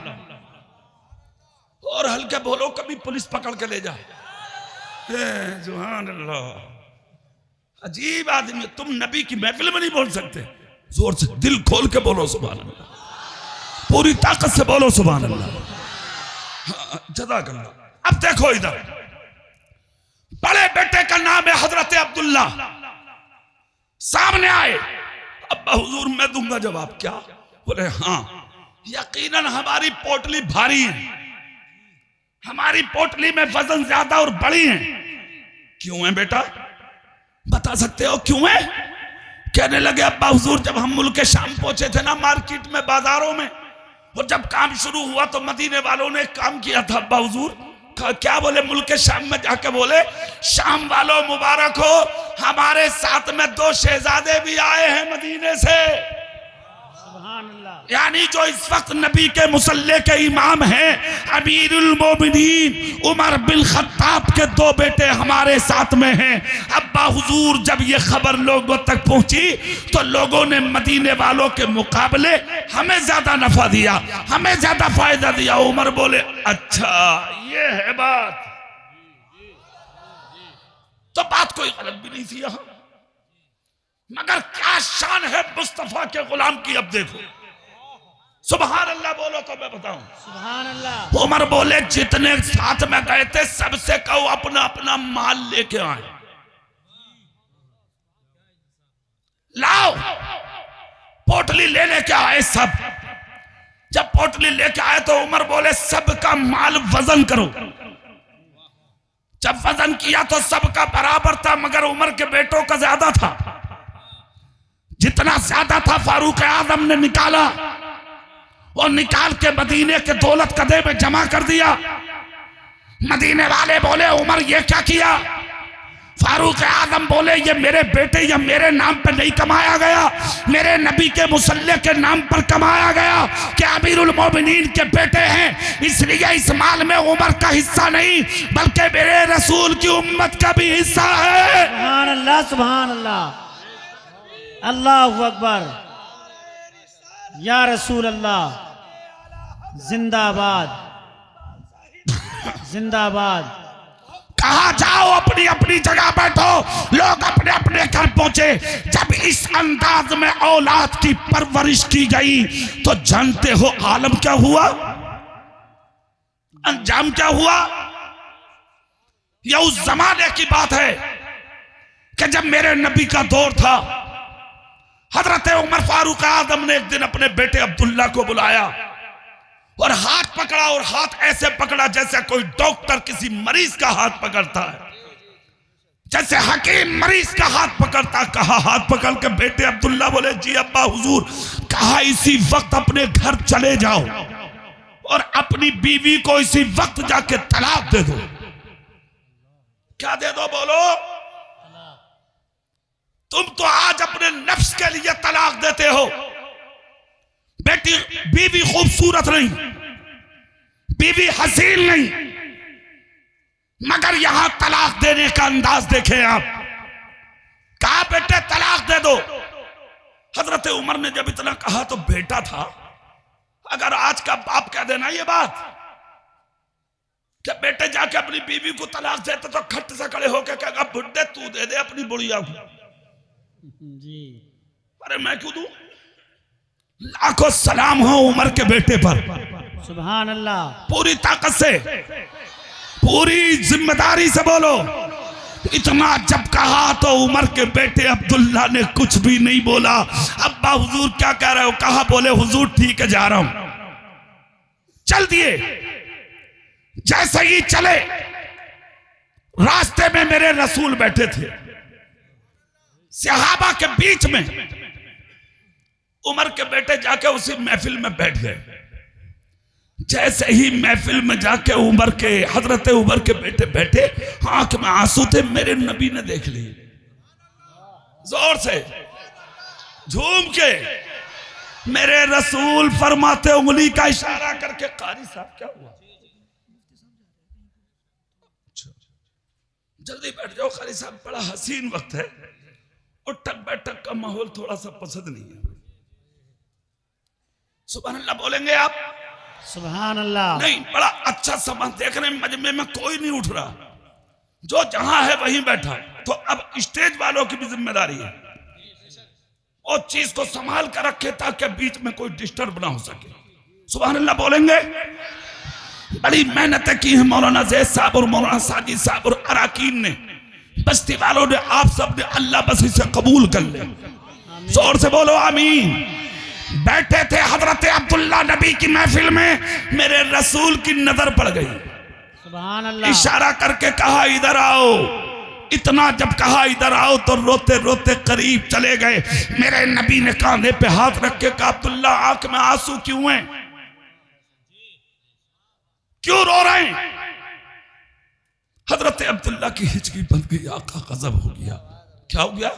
और हल्के बोलो, कभी पुलिस पकड़ के ले जाए। सुभान अल्लाह, अजीब आदमी। तुम नबी की महफिल में नहीं बोल सकते, जोर से दिल खोल के बोलो सुभान अल्लाह, पूरी ताकत से बोलो सुभान अल्लाह। जज़ाकल्लाह। अब देखो इधर, बड़े बेटे का नाम है हजरत अब्दुल्ला। सामने आए, अब्बा हुजूर मैं दूंगा जवाब। क्या? बोले हाँ, यकीनन हमारी पोटली भारी है, हमारी पोटली में वजन ज्यादा और बड़ी है। क्यों है बेटा, बता सकते हो क्यों है? कहने लगे अब्बा हुजूर जब हम मुल्क शाम पहुंचे थे ना, मार्केट में बाजारों में, और जब काम शुरू हुआ तो मदीने वालों ने काम किया था। अब्बा हुजूर क्या बोले? मुल्क शाम में जाके बोले शाम वालों मुबारक हो, हमारे साथ में 2 शहजादे भी आए हैं मदीने से। यानी जो इस वक्त नबी के मुसल्ले के इमाम हैं, अमीरुल मोमिनीन उमर बिन खत्ताब के 2 बेटे हमारे साथ में हैं। अब्बा हुजूर जब ये खबर लोगों तक पहुंची तो लोगों ने मदीने वालों के मुकाबले हमें ज्यादा नफा दिया, हमें ज्यादा फायदा दिया। उमर बोले अच्छा ये है बात, तो बात कोई गलत भी नहीं थी यहां। मगर क्या शान है मुस्तफा के गुलाम की। अब देखो, सुभान अल्लाह बोलो तो मैं बताऊं। सुभान अल्लाह। उमर बोले जितने साथ में गए थे सबसे कहो अपना अपना माल लेके आए, लाओ। पोटली ले लेके आए सब। जब पोटली लेके आए तो उमर बोले सबका माल वजन करो। जब वजन किया तो सबका बराबर था, मगर उमर के बेटों का ज्यादा था। जितना ज्यादा था फारूक आजम ने निकाला और निकाल के मदीने के दौलत कदे में जमा कर दिया। मदीने वाले बोले उमर ये क्या किया? फारूक आजम बोले ये मेरे बेटे या मेरे नाम पर नहीं कमाया गया, मेरे नबी के मुसल्ले के नाम पर कमाया गया कि अमीरुल मोमिनीन के बेटे हैं, इसलिए इस माल में उमर का हिस्सा नहीं बल्कि मेरे रसूल की उम्मत का भी हिस्सा है। सुभान अल्लाह, सुभान अल्लाह। अल्लाहु अकबर। या रसूल अल्लाह, जिंदाबाद जिंदाबाद। कहा जाओ अपनी अपनी जगह बैठो, लोग अपने अपने घर पहुंचे। जब इस अंदाज में औलाद की परवरिश की गई तो जानते हो आलम क्या हुआ, अंजाम क्या हुआ। यह उस जमाने की बात है कि जब मेरे नबी का दौर था, हजरत उमर फारूक आजम ने एक दिन अपने बेटे अब्दुल्ला को बुलाया और हाथ पकड़ा, और हाथ ऐसे पकड़ा जैसे कोई डॉक्टर किसी मरीज का हाथ पकड़ता है, जैसे हकीम मरीज का हाथ पकड़ता। कहा हाथ पकड़ के बेटे अब्दुल्ला बोले जी अब्बा हुजूर। कहा इसी वक्त अपने घर चले जाओ और अपनी बीवी को इसी वक्त जाके तलाक दे दो। क्या दे दो बोलो? तुम तो आज अपने नफ्स के लिए तलाक देते हो। बेटी बीवी खूबसूरत नहीं, बीवी हसीन नहीं, मगर यहां तलाक देने का अंदाज देखें आप। कहा बेटे तलाक दे दो। हजरत उमर ने जब इतना कहा तो बेटा था, अगर आज का बाप कह देना ये बात कि बेटे जाके अपनी बीवी को तलाक देते तो खट से खड़े होकर कहेगा बुड्ढे तू दे दे अपनी बुढ़िया को। जी अरे मैं क्यों दूं? लाखों सलाम हो उमर के बेटे पर, सुभान अल्लाह। पूरी ताकत से, पूरी जिम्मेदारी से बोलो। इतना जब कहा तो उमर के बेटे अब्दुल्ला ने कुछ भी नहीं बोला। अब्बा हुजूर क्या कह रहे हो? कहा बोले हुजूर ठीक है जा रहा हूं। चल दिए। जैसे ही चले रास्ते में मेरे रसूल बैठे थे, सहाबा के बीच में उमर के बेटे जाके उसी महफिल में बैठ गए। जैसे ही महफिल में जाके उमर के हजरत उमर के बेटे बैठे, आंख में आंसू थे। मेरे नबी ने देख लिए, जोर से झूम के मेरे रसूल फरमाते उंगली का इशारा करके कारी साहब क्या हुआ? जल्दी बैठ जाओ कारी साहब, बड़ा हसीन वक्त है। उठक बैठक का माहौल थोड़ा सा पसंद नहीं है। सुभान अल्लाह बोलेंगे आप? सुभान अल्लाह। नहीं, बड़ा अच्छा समय देखने में मजमे में कोई नहीं उठ रहा, जो जहां है वहीं बैठा। तो अब स्टेज वालों की भी जिम्मेदारी है और चीज को संभाल कर रखे ताकि बीच में कोई डिस्टर्ब ना हो सके। सुभान अल्लाह बोलेंगे? बड़ी मेहनत की है मौलाना जैद साहब और मौलाना साजिद साहब और अराकीन ने, बस्ती वालों ने, आप सब ने। अल्लाह बस इसे कबूल कर ले। जोर से बोलो आमीन। बैठे थे हजरत अब्दुल्ला नबी की महफिल में, मेरे रसूल की नजर पड़ गई। सुभान अल्लाह। इशारा करके कहा इधर आओ। इतना जब कहा इधर आओ तो रोते रोते करीब चले गए। मेरे नबी ने कांधे पे हाथ रख के कहा अब्दुल्ला आंख में आंसू क्यों हैं? क्यों रो रहे हैं? हजरत अब्दुल्ला की हिचकी बन गई, आका गजब हो गया। क्या हो गया?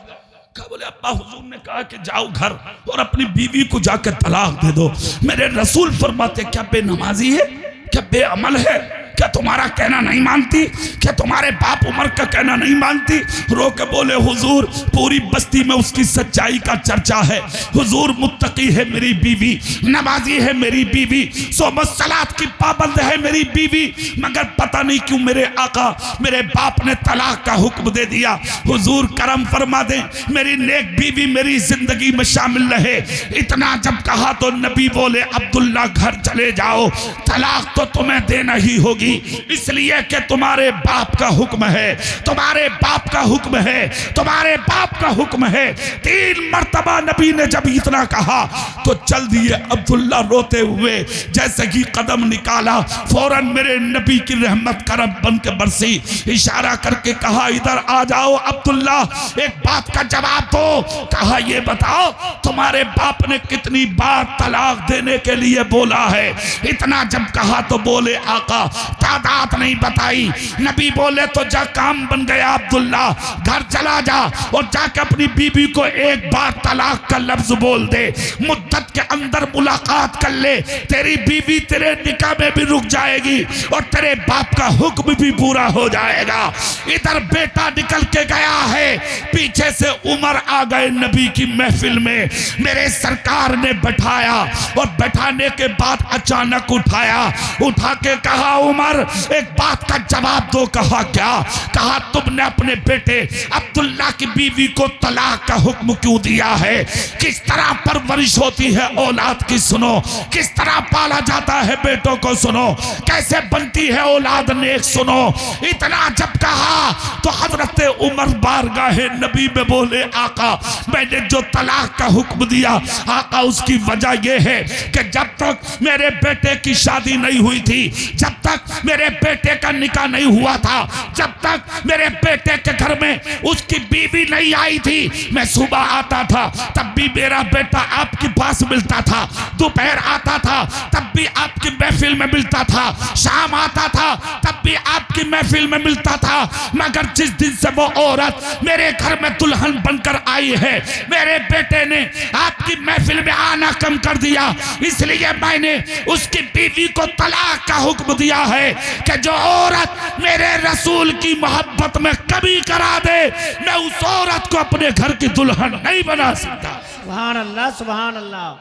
कहा बोले अब्बा हुजूर ने कहा कि जाओ घर और अपनी बीवी को जाकर तलाक दे दो। मेरे रसूल फरमाते क्या बेनमाजी है? क्या बेअमल है? क्या तुम्हारा कहना नहीं मानती? क्या तुम्हारे बाप उमर का कहना नहीं मानती? रो के बोले हुजूर पूरी बस्ती में उसकी सच्चाई का चर्चा है। हुजूर मुत्तकी है मेरी बीवी, नमाजी है मेरी बीवी, सोमत सलात की पाबंद है मेरी बीवी, मगर पता नहीं क्यों मेरे आका मेरे बाप ने तलाक का हुक्म दे दिया। हुजूर करम फरमा दे, मेरी नेक बीवी मेरी जिंदगी में शामिल रहे। इतना जब कहा तो नबी बोले अब्दुल्ला घर चले जाओ, तलाक तो तुम्हें देना ही होगी, इसलिए कि तुम्हारे बाप का हुक्म है, तुम्हारे बाप का हुक्म है, तुम्हारे बाप का हुक्म है। 3 मर्तबा नबी ने जब इतना कहा तो चल दिए। अब्दुल्ला रोते हुए जैसे ही कदम निकाला, फौरन मेरे नबी की रहमत करम बन के बरसी। इशारा करके कहा इधर आ जाओ अब्दुल्ला, एक बात का जवाब दो। कहा ये बताओ तुम्हारे बाप ने कितनी बार तलाक देने के लिए बोला है? इतना जब कहा तो बोले आका तादाद नहीं बताई। नबी बोले तो जा काम बन गया अब्दुल्ला, घर चला जा और जाके अपनी बीबी को एक बार तलाक का लफ्ज बोल दे। मुद्दत मस्जिद के अंदर मुलाकात कर ले, तेरी बीवी तेरे निकाह में भी रुक जाएगी और तेरे बाप का हुक्म भी पूरा हो जाएगा। इधर बेटा निकल के गया है, पीछे से उमर आ गए नबी की महफिल में, मेरे सरकार ने बैठाया और बैठाने के बाद अचानक उठा के कहा, उमर एक बात का जवाब दो। कहा क्या? कहा तुमने अपने बेटे अब्दुल्ला की बीवी को तलाक का हुक्म क्यों दिया है? किस तरह परवरिश होती है औलाद की सुनो, किस तरह पाला जाता है बेटों को सुनो, कैसे बनती है औलाद नेक सुनो। इतना जब कहा तो हजरत उमर बारगाहे नबी में बोले, आका मैंने जो तलाक का हुक्म दिया आका उसकी वजह यह है कि जब तक मेरे बेटे की शादी नहीं हुई थी, जब तक मेरे बेटे का निकाह नहीं हुआ था, जब तक मेरे बेटे के घर में उसकी बीवी नहीं आई थी, मैं सुबह आता था तब भी मेरा बेटा आपके पास मिलता था, दोपहर आता था तब भी आपकी महफिल में मिलता था, शाम आता था तब भी आपकी महफिल में मिलता था। मगर जिस दिन से वो औरत मेरे घर में दुल्हन बनकर आई है, मेरे बेटे ने आपकी महफिल में आना कम कर दिया, इसलिए मैंने उसकी बीवी को तलाक का हुक्म दिया है कि जो औरत मेरे रसूल की मोहब्बत में कमी करा दे, मैं उस औरत को अपने घर की दुल्हन नहीं बना सकता। सुभान अल्लाह, सुभान अल्लाह,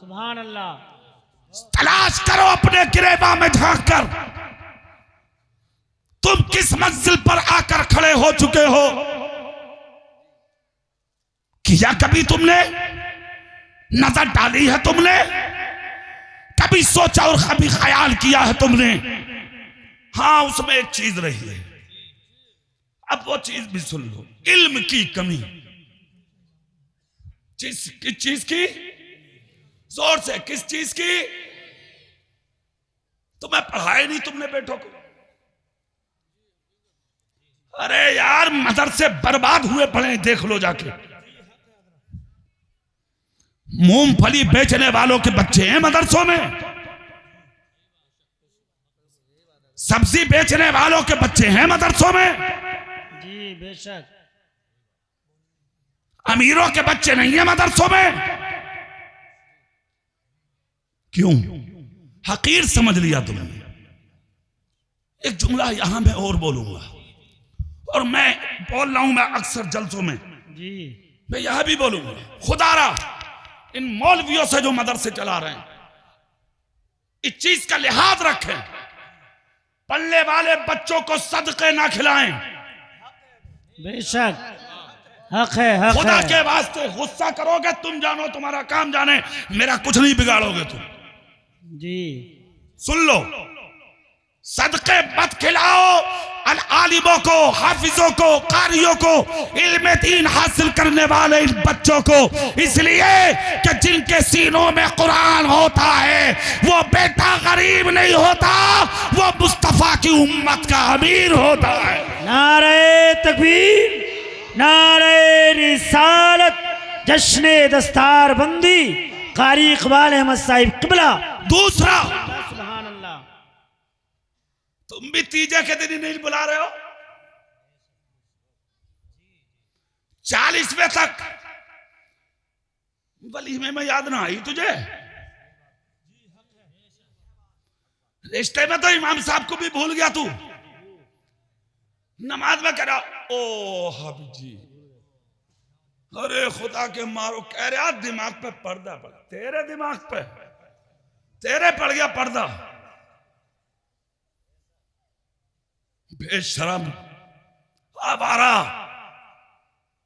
सुभान अल्लाह। तलाश करो अपने गिरेबा में झांक कर, तुम किस मंजिल पर आकर खड़े हो चुके हो। किया कभी तुमने? नजर डाली है तुमने? कभी सोचा और कभी ख्याल किया है तुमने? हाँ, उसमें एक चीज रही है, अब वो चीज भी सुन लो। इल्म की कमी। किस चीज की? जोर से, किस चीज की? तुम्हें पढ़ाया नहीं तुमने बेटों को? अरे यार, मदरसे बर्बाद हुए पड़े, देख लो जाके। मूंगफली बेचने वालों के बच्चे हैं मदरसों में, सब्जी बेचने वालों के बच्चे हैं मदरसों में। जी बेशक। अमीरों के बच्चे नहीं है मदरसों में। क्यों? हकीर समझ लिया तुमने। एक जुमला यहां मैं और बोलूंगा, और मैं बोल रहा हूं, मैं अक्सर जलसों में जी मैं यह भी बोलूंगा, खुदारा इन मौलवियों से जो मदरसे चला रहे हैं, इस चीज का लिहाज रखें, पल्ले वाले बच्चों को सदके ना खिलाएं। बेशक हक है, हक खुदा है। के वास्ते गुस्सा करोगे तुम जानो, तुम्हारा काम जाने, मेरा कुछ नहीं बिगाड़ोगे तुम। जी सुन लो, सदके मत खिलाओ आलिमों को, हाफिजों को, कारियों को, इल्म दीन हासिल करने वाले इन बच्चों को, इसलिए कि जिनके सीनों में कुरान होता है वो बेटा गरीब नहीं होता, वो मुस्तफा की उम्मत का अमीर होता है। नारे तकबीर, नारे रिसालत, जश्ने दस्तार बंदी, कारी इकबाल अहमद साहिब किबला। दूसरा, सुभान अल्लाह। तुम भी तीजे के दिन ही नहीं बुला रहे हो, 40वें तक वलीमे में याद ना आई तुझे? रिश्ते में तो इमाम साहब को भी भूल गया तू, नमाज में कह रहा ओ हाबी जी, अरे खुदा के मारो, कह रहा दिमाग पे पर्दा पड़ा, तेरे दिमाग पे, तेरे पड़ गया पर्दा। बेशरम, आवारा,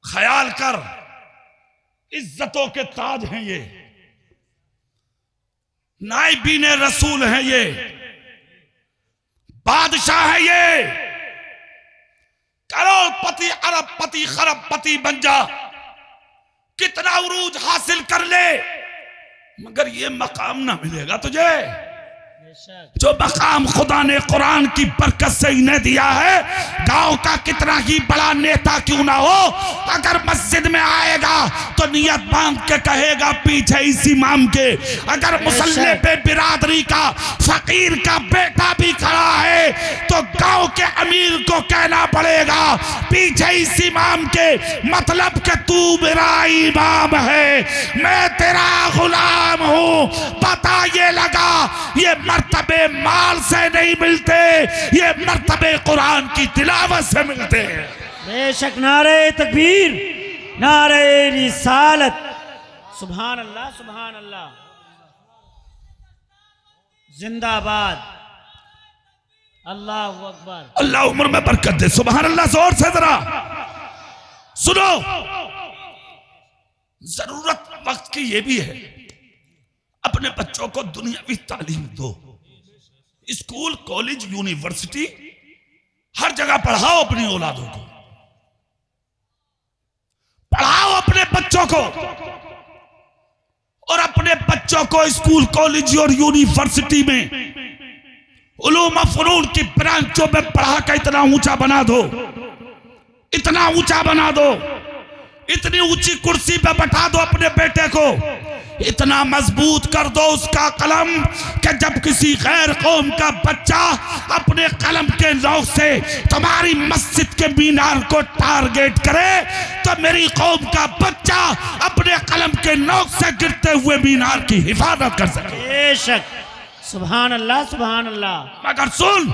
ख्याल कर, इज्जतों के ताज हैं ये, नाइबीन रसूल हैं ये, बादशाह है ये, करोड़पति, अरबपति, खरबपति बन जा, कितना उरूज हासिल कर ले, मगर ये मकाम ना मिलेगा तुझे। जो मकाम खुदा ने कुरान की बरकत से इन्हें दिया है, गांव का कितना ही बड़ा नेता क्यों ना हो, अगर मस्जिद में आएगा तो नियत बांध के कहेगा पीछे इस इमाम के। अगर मुसल्ले पे बिरादरी का फकीर का बेटा भी खड़ा है तो गांव के अमीर को कहना पड़ेगा पीछे इस इमाम के, मतलब कि तू मेरा इमाम है, मैं तेरा गुलाम हूं। पता ये लगा ये मर्तबे माल से नहीं मिलते, ये मर्तबे कुरान की तिलावत से मिलते हैं। बेशक। नारे तकबीर, नारे रिसालत, सुभान अल्लाह, सुभान अल्लाह, जिंदाबाद, अल्लाह अकबर। अल्लाह उम्र में बरकत दे। सुभान अल्लाह जोर से जरा सुनो। जरूरत वक्त की ये भी है, अपने बच्चों को दुनियावी तालीम दो। स्कूल, कॉलेज, यूनिवर्सिटी, हर जगह पढ़ाओ अपनी औलादों को, पढ़ाओ अपने बच्चों को। और अपने बच्चों को स्कूल, कॉलेज और यूनिवर्सिटी में उलूम व फनून की ब्रांचों में पढ़ा कर इतना ऊंचा बना दो, इतना ऊंचा बना दो, इतनी ऊंची कुर्सी पे बैठा दो अपने बेटे को, इतना मजबूत कर दो उसका कलम कि जब किसी गैर कौम का बच्चा अपने कलम के नोक से तुम्हारी मस्जिद के मीनार को टारगेट करे तो मेरी कौम का बच्चा अपने कलम के नोक से गिरते हुए मीनार की हिफाजत कर सके। बेशक। सुभान अल्लाह, सुभान अल्लाह। मगर सुन,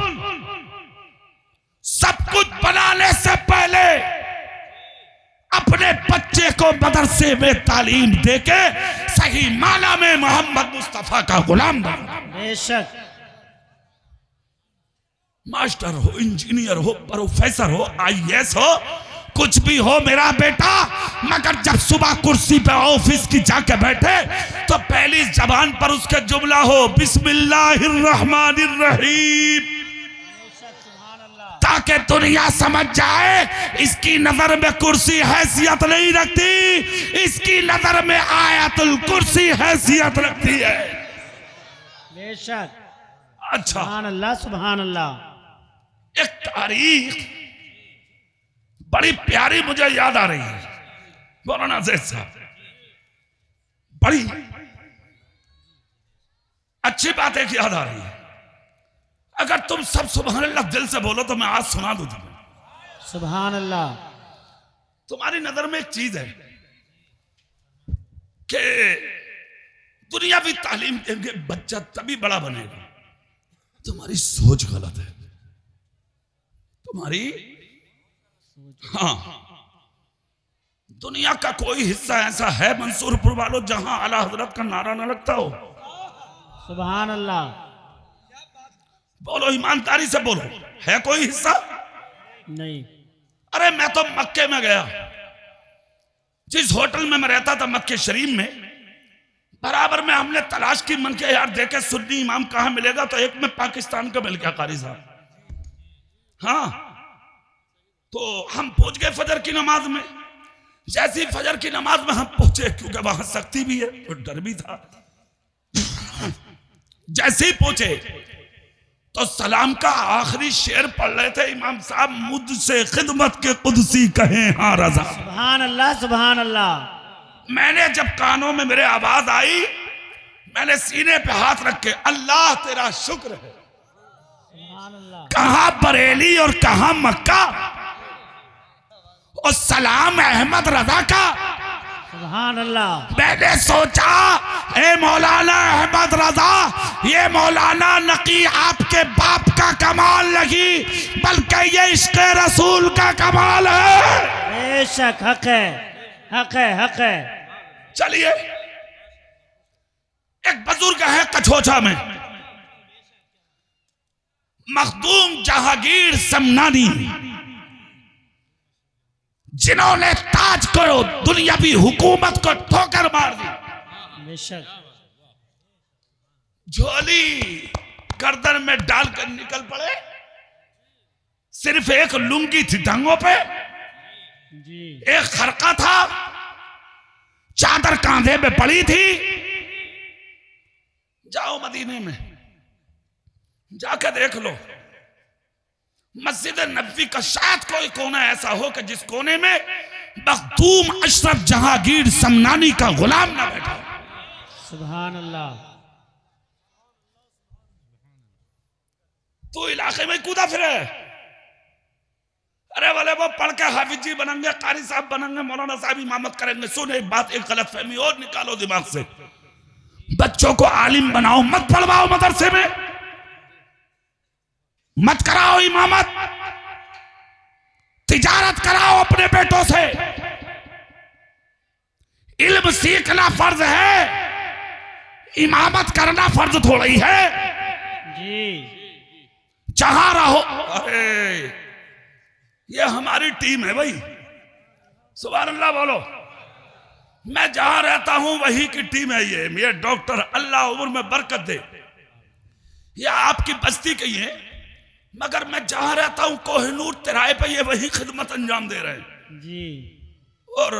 सब कुछ बनाने से पहले अपने बच्चे को मदरसे में तालीम देके सही माना में मोहम्मद मुस्तफा का गुलाम बना। बेशक। मास्टर हो, इंजीनियर हो, प्रोफेसर हो, आईएएस हो, कुछ भी हो मेरा बेटा, मगर जब सुबह कुर्सी पे ऑफिस की जाके बैठे तो पहली जबान पर उसके जुमला हो बिस्मिल्लाहिर्रहमानिर्रहीम, ताकि दुनिया समझ जाए इसकी नजर में कुर्सी हैसियत नहीं रखती, इसकी नजर में आयतुल कुर्सी हैसियत रखती है। बेशक। अच्छा, सुभान अल्लाह, सुभान अल्लाह। एक तारीख बड़ी प्यारी मुझे याद आ रही है, मौलाना ज़ैद साहब, बड़ी अच्छी बात एक याद आ रही है। अगर तुम सब सुभान अल्लाह दिल से बोलो तो मैं आज सुना दूं तुम्हें। सुभान अल्लाह। तुम्हारी नजर में एक चीज है कि दुनियावी तालीम देंगे बच्चा तभी बड़ा बनेगा। तुम्हारी सोच गलत है, तुम्हारी। हाँ, दुनिया का कोई हिस्सा ऐसा है मंसूरपुर वालों जहां आला हजरत का नारा ना लगता हो? सुभान अल्लाह। बोलो, ईमानदारी से बोलो, है कोई हिस्सा? नहीं। अरे मैं तो मक्के में गया, जिस होटल में मैं रहता था मक्के शरीफ में, बराबर में हमने तलाश की, मन के यार देखे सुन्नी इमाम कहां मिलेगा, तो एक में पाकिस्तान का मिल गया कारी साहब। हाँ, तो हम पहुंच गए फजर की नमाज में। जैसी फजर की नमाज में हम पहुंचे, क्योंकि वहां सख्ती भी है और डर भी था, जैसे ही पहुंचे तो सलाम का आखिरी शेर पढ़ रहे थे इमाम साहब, मुझसे खिदमत के कुदसी कहें हाँ रजा। सुभान अल्लाह, सुभान अल्लाह। मैंने जब कानों में मेरे आवाज आई, मैंने सीने पे हाथ रख के, अल्लाह तेरा शुक्र है, सुभान अल्लाह। कहां बरेली और कहां मक्का, और सलाम अहमद रजा का। सुभान अल्लाह। मैंने सोचा, ए मौलाना अहमद रजा, ये मौलाना नकी आपके बाप का कमाल नहीं, बल्कि ये इश्क़ रसूल का कमाल है। बेशक, हक है, हक है, हक है। चलिए, एक बुजुर्ग है कछोछा में, मखदूम जहांगीर समनानी, जिन्होंने ताज को, दुनियावी हुकूमत को ठोकर मार दी। बेशक। झोली गर्दन में डालकर निकल पड़े, सिर्फ एक लुंगी थी टांगों पे, जी। एक खरका था, चादर कांधे पे पड़ी थी। जाओ मदीने में, जाकर देख लो, मस्जिद नबवी का शायद कोई कोना ऐसा हो कि जिस कोने में मखदूम अशरफ जहांगीर समनानी का गुलाम ना बैठा। सुभान अल्लाह। तो इलाके में कूदा फिरे, अरे वाले वो पढ़ के हाफिज जी बनेंगे, कारी साहब बनेंगे, मौलाना साहब इमामत करेंगे। सुन एक बात, एक गलत फहमी और निकालो दिमाग से, बच्चों को आलिम बनाओ, मत पढ़वाओ मदरसे में, मत कराओ इमामत, तिजारत कराओ अपने बेटों से। इल्म सीखना फर्ज है, इमामत करना फर्ज थोड़ी है जी। जहां रहो, अरे ये हमारी टीम है भाई, सुभान अल्लाह बोलो। मैं जहां रहता हूं वही की टीम है ये डॉक्टर, अल्लाह उम्र में बरकत दे। ये आपकी बस्ती के ही है, मगर मैं जहां रहता हूं कोहिनूर तिराए पे ये वही खिदमत अंजाम दे रहे हैं जी। और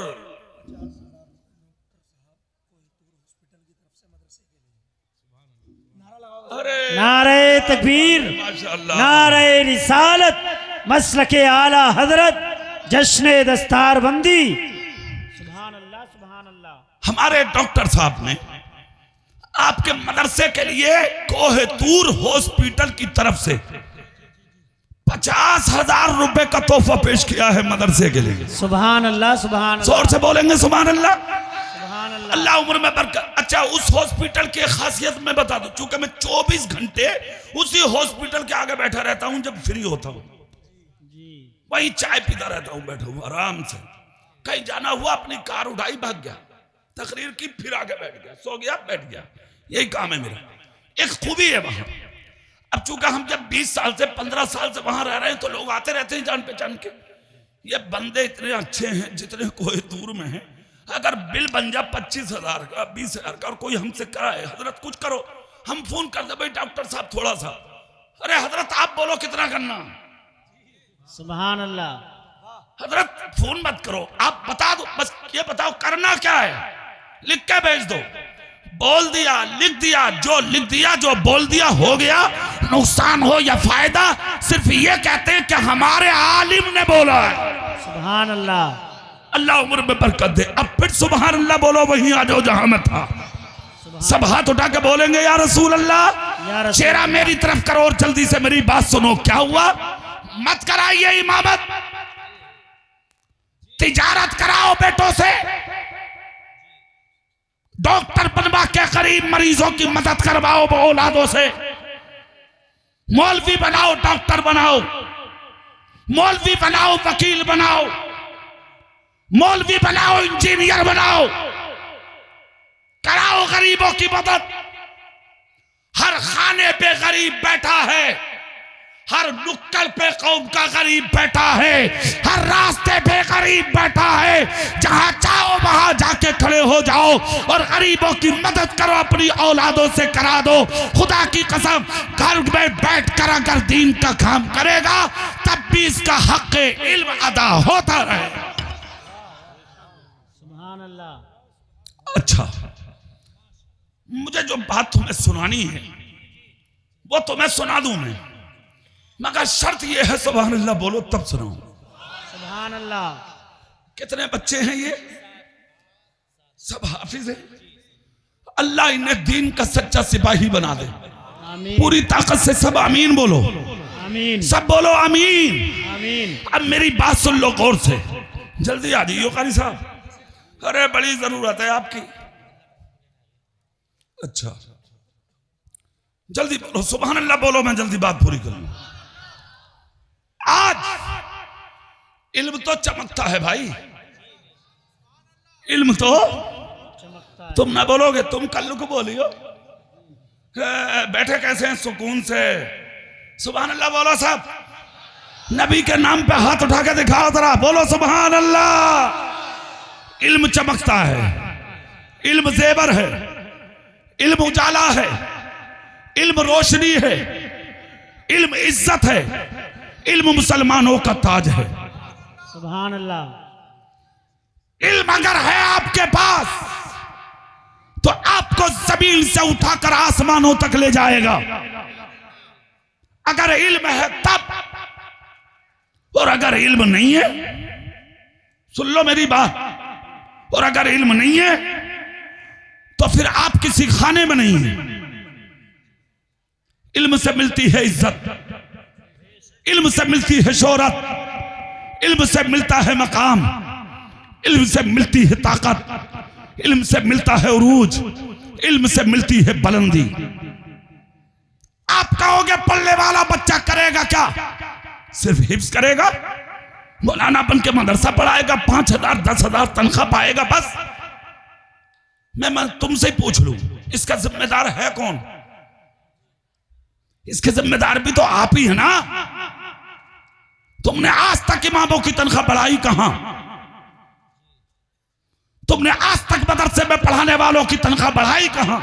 अरे नारे तकबीर, माशाअल्लाह, नारे रिसालत, मसलके आला हजरत, जश्न दस्तारबंदी। सुभान अल्लाह, सुभान अल्लाह। हमारे डॉक्टर साहब ने आपके मदरसे के लिए कोहिनूर हॉस्पिटल की तरफ से 50,000 रुपए का तोहफा पेश किया है मदरसे के लिए। सुभान अल्लाह, सुभान अल्लाह, जोर से बोलेंगे सुभान अल्लाह। सुभान अल्लाह। अल्लाह उम्र में बरकत। अच्छा, उस हॉस्पिटल की खासियत मैं बता दूं, चूंकि मैं 24 घंटे उसी हॉस्पिटल के आगे बैठा रहता हूं, जब फ्री होता हूं वहीं चाय पीता रहता हूं, बैठा हूं आराम से। कहीं जाना हुआ अपनी कार उठाई, भाग गया, तकरीर की, फिर आगे बैठ गया, सो गया, बैठ गया, यही काम है मेरा। एक खूबी है वहां। अब चूंकि हम जब 20 साल से 15 साल से वहां रह रहे हैं तो लोग आते रहते हैं जान पहचान के। ये बंदे इतने अच्छे हैं जितने कोई दूर में हैं। अगर बिल बन जा 25,000 का, 20,000 का, और कोई हमसे कराए, हजरत कुछ करो, हम फोन कर दे भाई डॉक्टर साहब थोड़ा सा, अरे हजरत आप बोलो कितना करना, सुभान अल्लाह। हजरत फोन मत करो, आप बता दो, बस ये बताओ करना क्या है, लिख के भेज दो। बोल दिया, लिख दिया, जो लिख दिया, जो बोल दिया हो गया। नुकसान हो या फायदा सिर्फ ये कहते हैं कि हमारे आलिम ने बोला है। सुभान अल्लाह, अल्लाह उम्र में बरकत दे। अब फिर सुभान अल्लाह बोलो, वहीं आ जाओ जहां मैं था। सब हाथ उठा के बोलेंगे या रसूल अल्लाह। या रसूल चेहरा मेरी तरफ करो और जल्दी से मेरी बात सुनो। क्या हुआ? मत कराइए इमामत, तिजारत कराओ बेटों से, डॉक्टर बनवा के गरीब मरीजों की मदद करवाओ औलादों से, मौलवी बनाओ, डॉक्टर बनाओ, मौलवी बनाओ, वकील बनाओ, मौलवी बनाओ, इंजीनियर बनाओ, कराओ गरीबों की मदद। हर खाने पे गरीब बैठा है, हर नुक्कड़ पे कौम का गरीब बैठा है, हर रास्ते पे गरीब बैठा है। जहां चाहो वहां जाके खड़े हो जाओ और गरीबों की मदद करो, अपनी औलादों से करा दो। खुदा की कसम, घर में बैठ कर अगर दीन का काम करेगा तब भी इसका हक इल्म अदा होता रहे। सुभान अल्लाह। अच्छा, मुझे जो बात तुम्हें सुनानी है वो तुम्हें सुना दूं मैं, मगर शर्त यह है, सुभान अल्लाह बोलो तब सुनाऊं। सुभान अल्लाह। कितने बच्चे हैं ये? सब हाफिज हैं। अल्लाह इन्हें दीन का सच्चा सिपाही बना दे। आमीन, पूरी ताकत से सब आमीन बोलो। आमीन, सब बोलो आमीन। आमीन। अब मेरी बात सुन लो गौर से, जल्दी आ जाइए कारी साहब, अरे बड़ी जरूरत है आपकी। अच्छा, जल्दी बोलो, सुभान अल्लाह बोलो, मैं जल्दी बात पूरी कर लूं। आज इल्म तो चमकता है भाई, इल्म तो चमकता है। तुम ना बोलोगे, तुम कल्लू को बोलियो। बैठे कैसे हैं सुकून से, सुभान अल्लाह बोलो सब। नबी के नाम पे हाथ उठा के दिखाओ जरा, बोलो सुभान अल्लाह। इल्म चमकता है, इल्म जेवर है, इल्म उजाला है, इल्म रोशनी है, इल्म इज्जत है, इल्म मुसलमानों का ताज है। सुभान अल्लाह। इल्म अगर है आपके पास तो आपको जमीन से उठाकर आसमानों तक ले जाएगा। अगर इल्म है तब, और अगर इल्म नहीं है, सुन लो मेरी बात, और अगर इल्म नहीं है तो फिर आप किसी खाने में नहीं है। इल्म से मिलती है इज्जत, इल्म से मिलती है शोहरत, इल्म से मिलता है मकाम, इल्म से मिलती है ताकत, इल्म से मिलता है उरूज, इल्म से मिलती है बुलंदी। आप कहोगे पढ़ने वाला बच्चा करेगा क्या? सिर्फ हिफ्ज करेगा, मौलाना बन के मदरसा पढ़ाएगा, 5,000 10,000 तनख्वाह पाएगा बस। मैं तुमसे ही पूछ लूं, इसका जिम्मेदार है कौन? इसके जिम्मेदार भी तो आप ही है ना। तुमने आज तक इमामों की तनख्वाह बढ़ाई कहां? तुमने आज तक मदरसे में पढ़ाने वालों की तनख्वाह बढ़ाई कहां?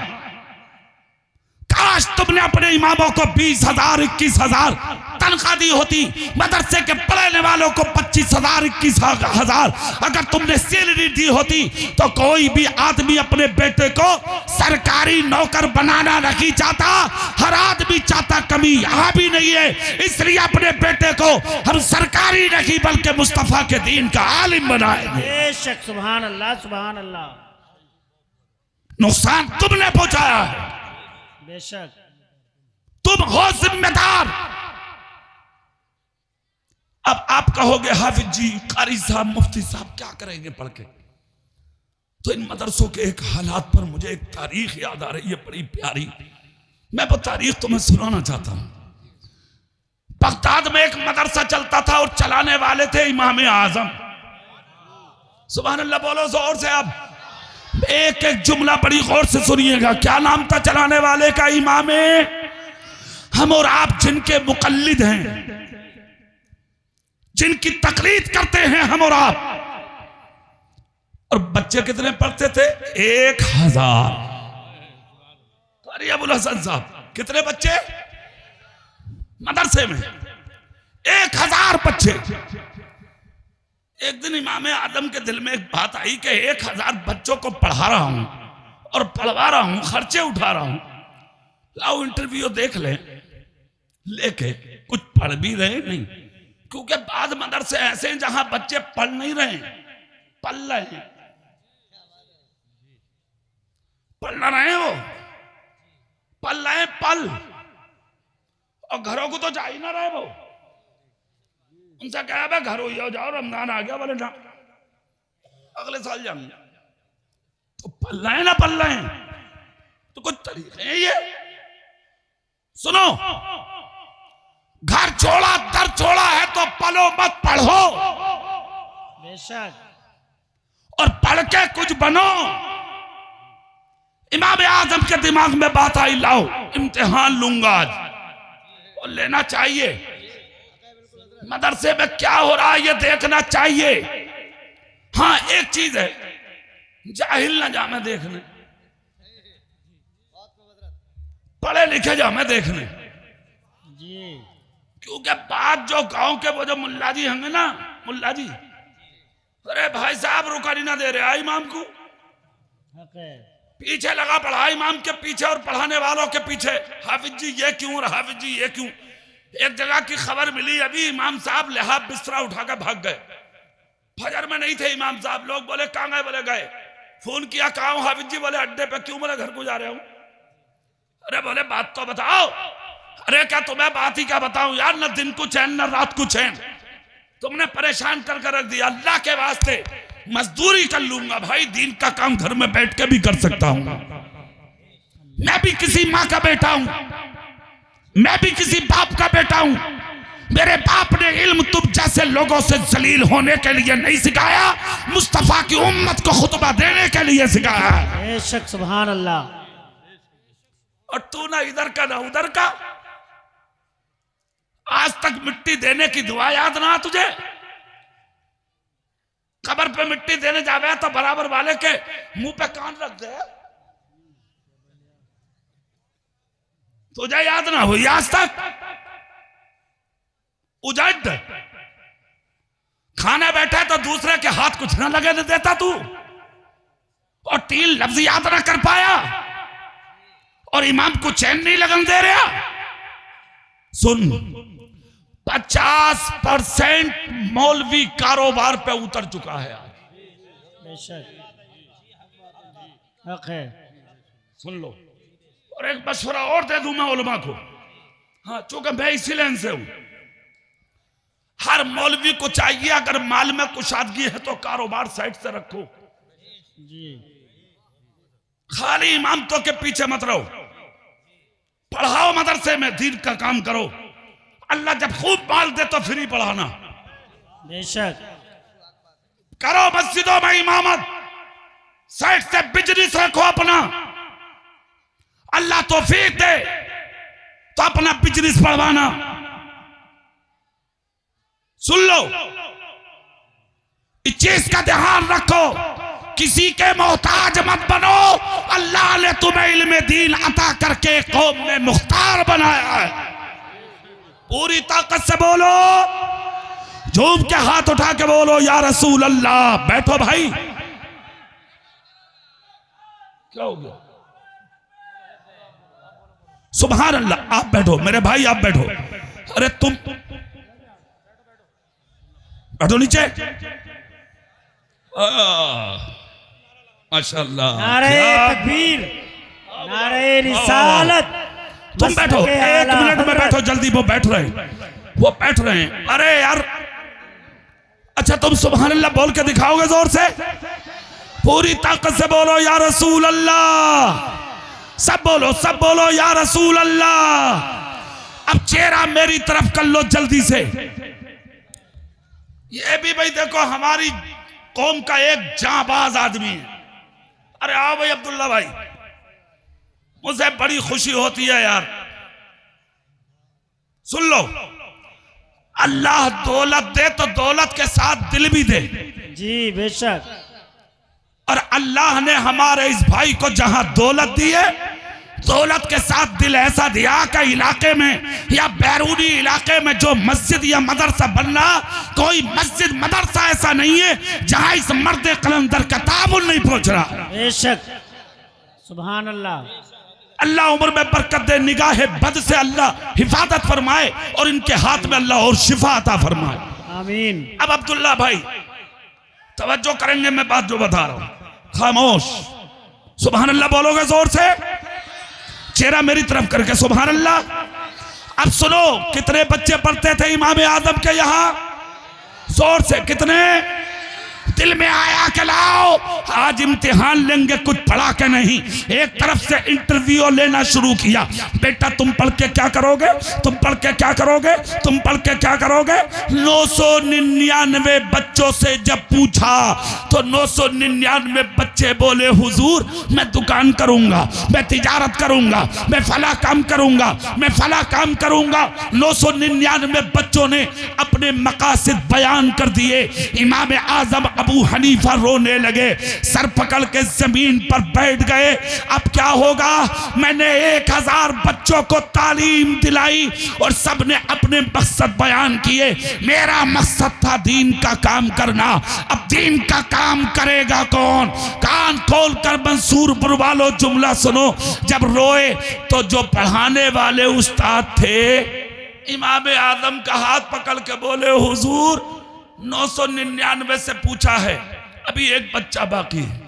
काश तुमने अपने इमामों को 20,000 21,000 तनख्वाह दी होती, मदरसे के पढ़ने वालों को 25,000 21,000 अगर तुमने सैलरी दी होती तो कोई भी आदमी अपने बेटे को सरकारी नौकर बनाना नहीं चाहता। हर आदमी चाहता कमी यहां भी नहीं है, इसलिए अपने बेटे को हम सरकारी नहीं बल्कि मुस्तफा के दीन का आलिम बनाएंगे। बेशक, सुभान अल्लाह, सुभान अल्लाह। नुकसान तुमने पहुंचाया है, बेशक तुम हो जिम्मेदार। अब आप कहोगे हाफिज जी, कारी साहब, मुफ्ती साहब क्या करेंगे पढ़ के? तो इन मदरसों के एक हालात पर मुझे एक तारीख याद आ रही है बड़ी प्यारी। मैं वो तारीख तुम्हें सुनाना चाहता हूं। बगदाद में एक मदरसा चलता था और चलाने वाले थे इमाम आजम। सुभान अल्लाह बोलो जोर से। अब एक एक जुमला बड़ी गौर से सुनिएगा। क्या नाम था चलाने वाले का? इमाम। हम और आप जिनके मुकल्लिद हैं, जिनकी तकलीद करते हैं हम और आप। और बच्चे कितने पढ़ते थे? 1,000। अबुल हसन साहब, कितने बच्चे मदरसे में? 1,000 बच्चे। एक दिन इमाम आदम के दिल में एक बात आई कि 1,000 बच्चों को पढ़ा रहा हूं और पढ़वा रहा हूं, खर्चे उठा रहा हूं, लाओ इंटरव्यू देख ले। लेके कुछ पढ़ भी रहे नहीं, क्योंकि बाद मदरसे ऐसे हैं जहां बच्चे पढ़ नहीं रहे, पल रहे हैं। पढ़ ना रहे हो, पल रहे, पल। और घरों को तो जा ही ना रहे वो। उनसे कहा भाई घर हो जाओ, रमजान आ गया, बोले ना अगले साल जाऊंगा। तो पल रहे ना, पल रहे हैं। तो कुछ तरीके हैं ये। सुनो, घर छोड़ा दर छोड़ा है तो पलो मत, पढ़ो। बेशक। और पढ़ के कुछ बनो। इमाम आजम के दिमाग में बात आई, लाओ इम्तिहान लूंगा आज, और लेना चाहिए। मदरसे में क्या हो रहा है ये देखना चाहिए। हाँ, एक चीज है, जाहिल ना जामे देखने, पढ़े लिखे जामे देखने जी। क्योंकि बात जो गांव के वो जो मुल्ला जी होंगे ना, मुल्ला जी, अरे भाई साहब रुका नहीं ना दे रहे इमाम को, पीछे लगा पढ़ा इमाम के पीछे और पढ़ाने वालों के पीछे। हाफिज जी ये क्यों और हाफिज जी ये क्यों। एक जगह की खबर मिली अभी, इमाम साहब लिहाफ बिस्तरा उठाकर भाग गए। फजर में नहीं थे इमाम साहब। लोग बोले कहां गए? बोले गए। फोन किया कहां हो हाफिज जी? बोले अड्डे पे। क्यों? बोले घर को जा रहे हूं। अरे बोले बात तो बताओ। अरे क्या तुम्हें बात ही क्या बताऊं यार, न दिन को चैन न रात को चैन, तुमने परेशान कर रख दिया। अल्लाह के वास्ते मजदूरी कर लूंगा भाई, दीन का काम घर में बैठ के भी कर सकता हूं। मैं भी किसी माँ का बेटा हूं, मैं भी किसी बाप का बेटा हूं। मेरे बाप ने इल्म तुम जैसे लोगों से जलील होने के लिए नहीं सिखाया, मुस्तफा की उम्मत को खुतबा देने के लिए सिखाया। बेशक, सुभान अल्लाह। और तू ना इधर का ना उधर का। आज तक मिट्टी देने की दुआ याद ना तुझे? कब्र पे मिट्टी देने जावे तो बराबर वाले के मुंह पे कान रख दे, तुझे याद ना हुई आज तक? उजड़ खाने बैठे तो दूसरे के हाथ कुछ ना लगे न देता तू, और 3 लफ्ज याद ना कर पाया, और इमाम को चैन नहीं लगन दे रहा। सुन, 50% मौलवी कारोबार पे उतर चुका है आज। बेशक हक है। सुन लो, और एक मशवरा और दे दूं मैं उलमा को। हाँ, चूंकि मैं इसी लाइन से हूं, हर मौलवी को चाहिए अगर माल में कुशादगी है तो कारोबार साइड से रखो जी। खाली इमामतों के पीछे मत रहो, पढ़ाओ मदरसे में, दीन का काम करो। अल्लाह जब खूब माल दे तो फ्री पढ़ाना। बेशक करो मस्जिदों में इमामत, साइड से बिजनेस रखो अपना। अल्लाह तौफीक दे तो अपना बिजनेस बढ़वाना। सुन लो, इस चीज का ध्यान रखो, किसी के मोहताज मत बनो। अल्लाह ने तुम्हें इल्म दीन अता करके कौम में मुख्तार बनाया है। पूरी ताकत से बोलो, झूम के हाथ उठा के बोलो या रसूल अल्लाह। बैठो भाई, क्या हो गया? सुभान अल्लाह। आप बैठो मेरे भाई, आप बैठो। अरे तुम बैठो नीचे। माशाअल्लाह। नारे तकबीर, नारे रिसालत। तुम बैठो, 1 मिनट में बैठो जल्दी। वो बैठ रहे हैं, वो बैठ रहे हैं। अरे यार, अच्छा तुम सुभान अल्लाह बोल के दिखाओगे जोर से? पूरी ताकत से बोलो या रसूल अल्लाह। सब बोलो, सब बोलो या रसूल अल्लाह। अब चेहरा मेरी तरफ कर लो जल्दी से। ये भी भाई देखो हमारी कौम का एक जांबाज आदमी है। अरे आओ भाई अब्दुल्ला भाई, मुझे बड़ी खुशी होती है यार। सुन लो, अल्लाह दौलत दे तो दौलत के साथ दिल भी दे जी। बेशक। और अल्लाह ने हमारे इस भाई को जहां दौलत दी है, दौलत के साथ दिल ऐसा दिया कि इलाके में या बैरूनी इलाके में जो मस्जिद या मदरसा बनना, कोई मस्जिद मदरसा ऐसा नहीं है जहां इस मर्द कलंदर का ताबुल नहीं पहुंच रहा। बेशक सुभान अल्लाह। अल्लाह उम्र में बरकत दे, निगाह बद से अल्लाह हिफाजत फरमाए और इनके हाथ में अल्लाह और शिफा अता फरमाए। आमीन। अब अब्दुल्ला भाई तवज्जो करेंगे, मैं बात जो बता रहा हूं, खामोश। सुभान अल्लाह बोलोगे जोर से, चेहरा मेरी तरफ करके सुभान अल्लाह। अब सुनो, कितने बच्चे पढ़ते थे इमाम आदम के यहां? जोर से कितने? दिल में आया कि लाओ आज इम्तिहान लेंगे, कुछ पढ़ा के नहीं। एक तरफ से इंटरव्यू लेना शुरू किया। बेटा तुम पढ़ के क्या करोगे, तुम पढ़ के क्या करोगे, तुम पढ़ के क्या करोगे? 999 बच्चों से जब पूछा तो 999 बच्चे बोले हुजूर मैं दुकान करूंगा, मैं तिजारत करूंगा, मैं फला काम करूंगा, मैं फला काम करूंगा। 999 बच्चों ने अपने मकासद बयान कर दिए। इमाम आजम अबू हनीफा रोने लगे, सर पकड़ के जमीन पर बैठ गए। अब क्या होगा? मैंने 1000 बच्चों को तालीम दिलाई और सबने अपने मकसद बयान किए। मेरा मकसद था दीन का काम करना। अब दीन का काम करेगा कौन? कान खोल कर मंसूरपुर वालों जुमला सुनो। जब रोए तो जो पढ़ाने वाले उस्ताद थे, इमाम आजम का हाथ पकड़ के बोले हुजूर 999 से पूछा है, अभी एक बच्चा बाकी है,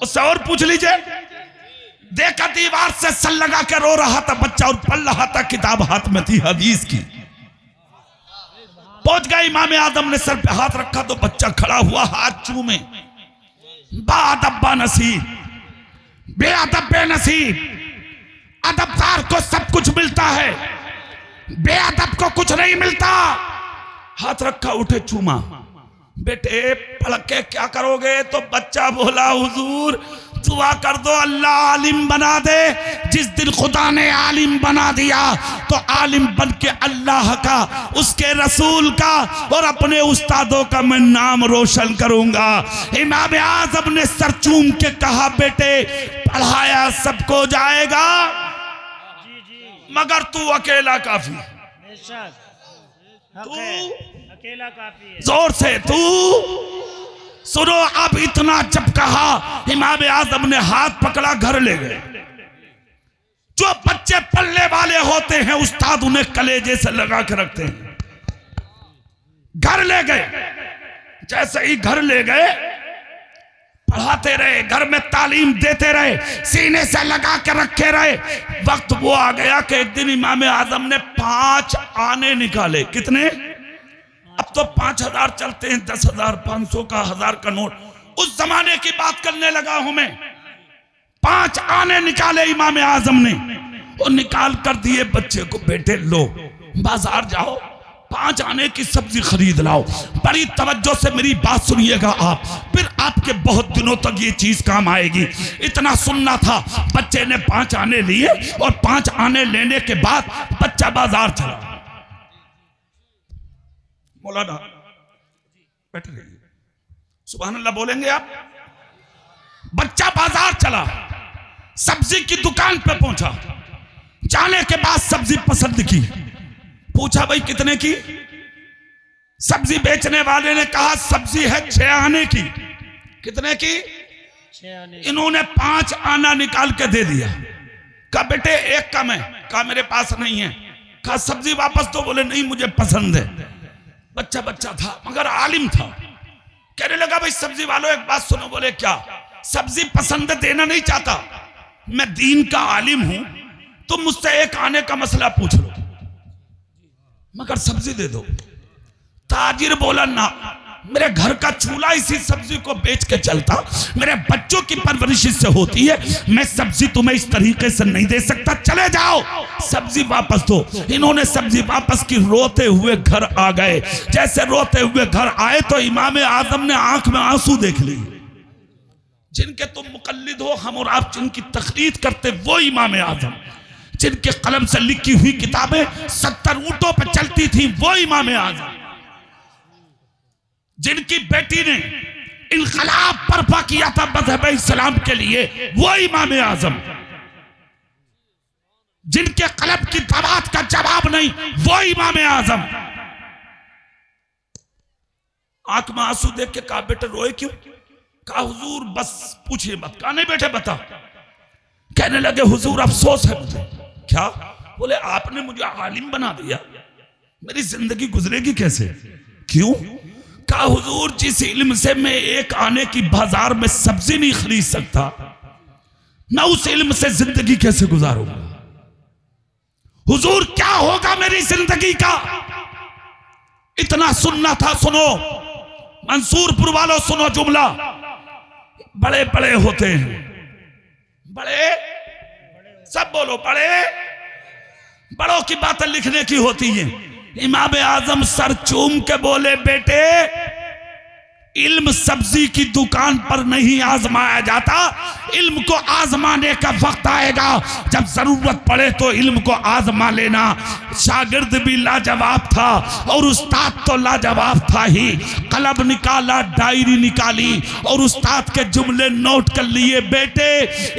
उससे और पूछ लीजिए। देखा दीवार से सल लगा के रो रहा था बच्चा और पढ़ रहा था, किताब हाथ में थी हदीस की। पहुंच गए, इमाम आदम ने सर पे हाथ रखा तो बच्चा खड़ा हुआ, हाथ चूमे। बाअदब नसीब, बेअदब बेनसीब। अदबदार को सब कुछ मिलता है, बेअदब को कुछ नहीं मिलता। हाथ रखा, उठे, चूमा। बेटे पढ़ के क्या करोगे? तो बच्चा बोला हुजूर दुआ कर दो अल्लाह आलिम बना दे। जिस दिन खुदा ने आलिम बना दिया तो आलिम बन के अल्लाह का, उसके रसूल का और अपने उस्तादों का मैं नाम रोशन करूंगा। इमाम आज़म ने सर चूम के कहा बेटे पढ़ाया सबको जाएगा मगर तू अकेला काफी। तू अकेला काफी है। जोर से तू सुनो। अब इतना जब कहा, इमाम आज़म ने हाथ पकड़ा, घर ले गए। जो बच्चे पढ़ने वाले होते हैं उस्ताद उन्हें कलेजे से लगा के रखते हैं। घर ले गए, जैसे ही घर ले गए पढ़ाते रहे, घर में तालीम देते रहे, सीने से लगा के रखे रहे। वक्त वो आ गया कि एक दिन इमाम आजम ने 5 आने निकाले। कितने? अब तो 5000 चलते हैं, 10,000, 500 का, 1000 का नोट। उस जमाने की बात करने लगा हूं मैं। 5 आने निकाले इमाम आजम ने और निकाल कर दिए बच्चे को, बेटे लो बाजार जाओ, 5 आने की सब्जी खरीद लाओ। बड़ी तवज्जो से मेरी बात सुनिएगा आप, फिर आपके बहुत दिनों तक ये चीज काम आएगी। इतना सुनना था। बच्चे ने 5 आने लिए और 5 आने लेने के बाद बच्चा बाजार चला। मौलाना बैठे रहिए, सुभान अल्लाह बोलेंगे आप। बच्चा बाजार चला, सब्जी की दुकान पे पहुंचा। जाने के बाद सब्जी पसंद की, पूछा भाई कितने की? सब्जी बेचने वाले ने कहा सब्जी है 6 आने की। कितने की? 6 आने। इन्होंने 5 आना निकाल के दे दिया। कहा बेटे एक कम है। कहा मेरे पास नहीं है। कहा सब्जी वापस दो। बोले नहीं मुझे पसंद है। बच्चा था मगर आलिम था। कहने लगा भाई सब्जी वालों एक बात सुनो। बोले क्या? सब्जी पसंद देना नहीं चाहता, मैं दीन का आलिम हूं, तुम मुझसे एक आने का मसला पूछ लो मगर सब्जी दे दो। ताजिर बोला ना, मेरे घर का चूल्हा इसी सब्जी को बेच के चलता, मेरे बच्चों की परवरिश इससे होती है, मैं सब्जी तुम्हें इस तरीके से नहीं दे सकता, चले जाओ, सब्जी वापस दो। इन्होंने सब्जी वापस की, रोते हुए घर आ गए। जैसे रोते हुए घर आए तो इमाम आजम ने आंख में आंसू देख लिए। जिनके तुम मुकल्लिद हो, हम और आप जिनकी तकलीद करते, वो इमाम आजम, जिनके कलम से लिखी हुई किताबें 70 ऊंटों पर चलती थी, वो इमाम आजम, जिनकी बेटी ने इनकलाब बर्पा किया था मज़हब इस्लाम के लिए, वो इमाम आजम, जिनके कलम की दवात का जवाब नहीं, वो इमाम आजम। आंख में आंसू देख के कहा बेटे रोए क्यों? कहा हुजूर बस पूछिए मत। कहा नहीं बेटे बता। कहने लगे हुजूर अफसोस है मुझे। क्या? बोले आपने मुझे आलिम बना दिया, मेरी जिंदगी गुजरेगी कैसे? क्यों? कहा हुजूर जिस इल्म से मैं एक आने की बाजार में सब्जी नहीं खरीद सकता, मैं उस इल्म से जिंदगी कैसे गुजारूंगा? हुजूर क्या होगा मेरी जिंदगी का? इतना सुनना था। सुनो मंसूरपुर वालों, सुनो जुमला। बड़े बड़े होते हैं, बड़े, सब बोलो, बड़े बड़ों की बातें लिखने की होती हैं। इमाम आजम सर चूम के बोले बेटे इल्म सब्जी की दुकान पर नहीं आजमाया जाता, इल्म को आजमाने का वक्त आएगा, जब जरूरत पड़े तो इल्म को आजमा लेना। शागिर्द भी लाजवाब था और उस्ताद तो लाजवाब था ही। कलम निकाला, डायरी निकाली और उस्ताद के जुमले नोट कर लिए। बेटे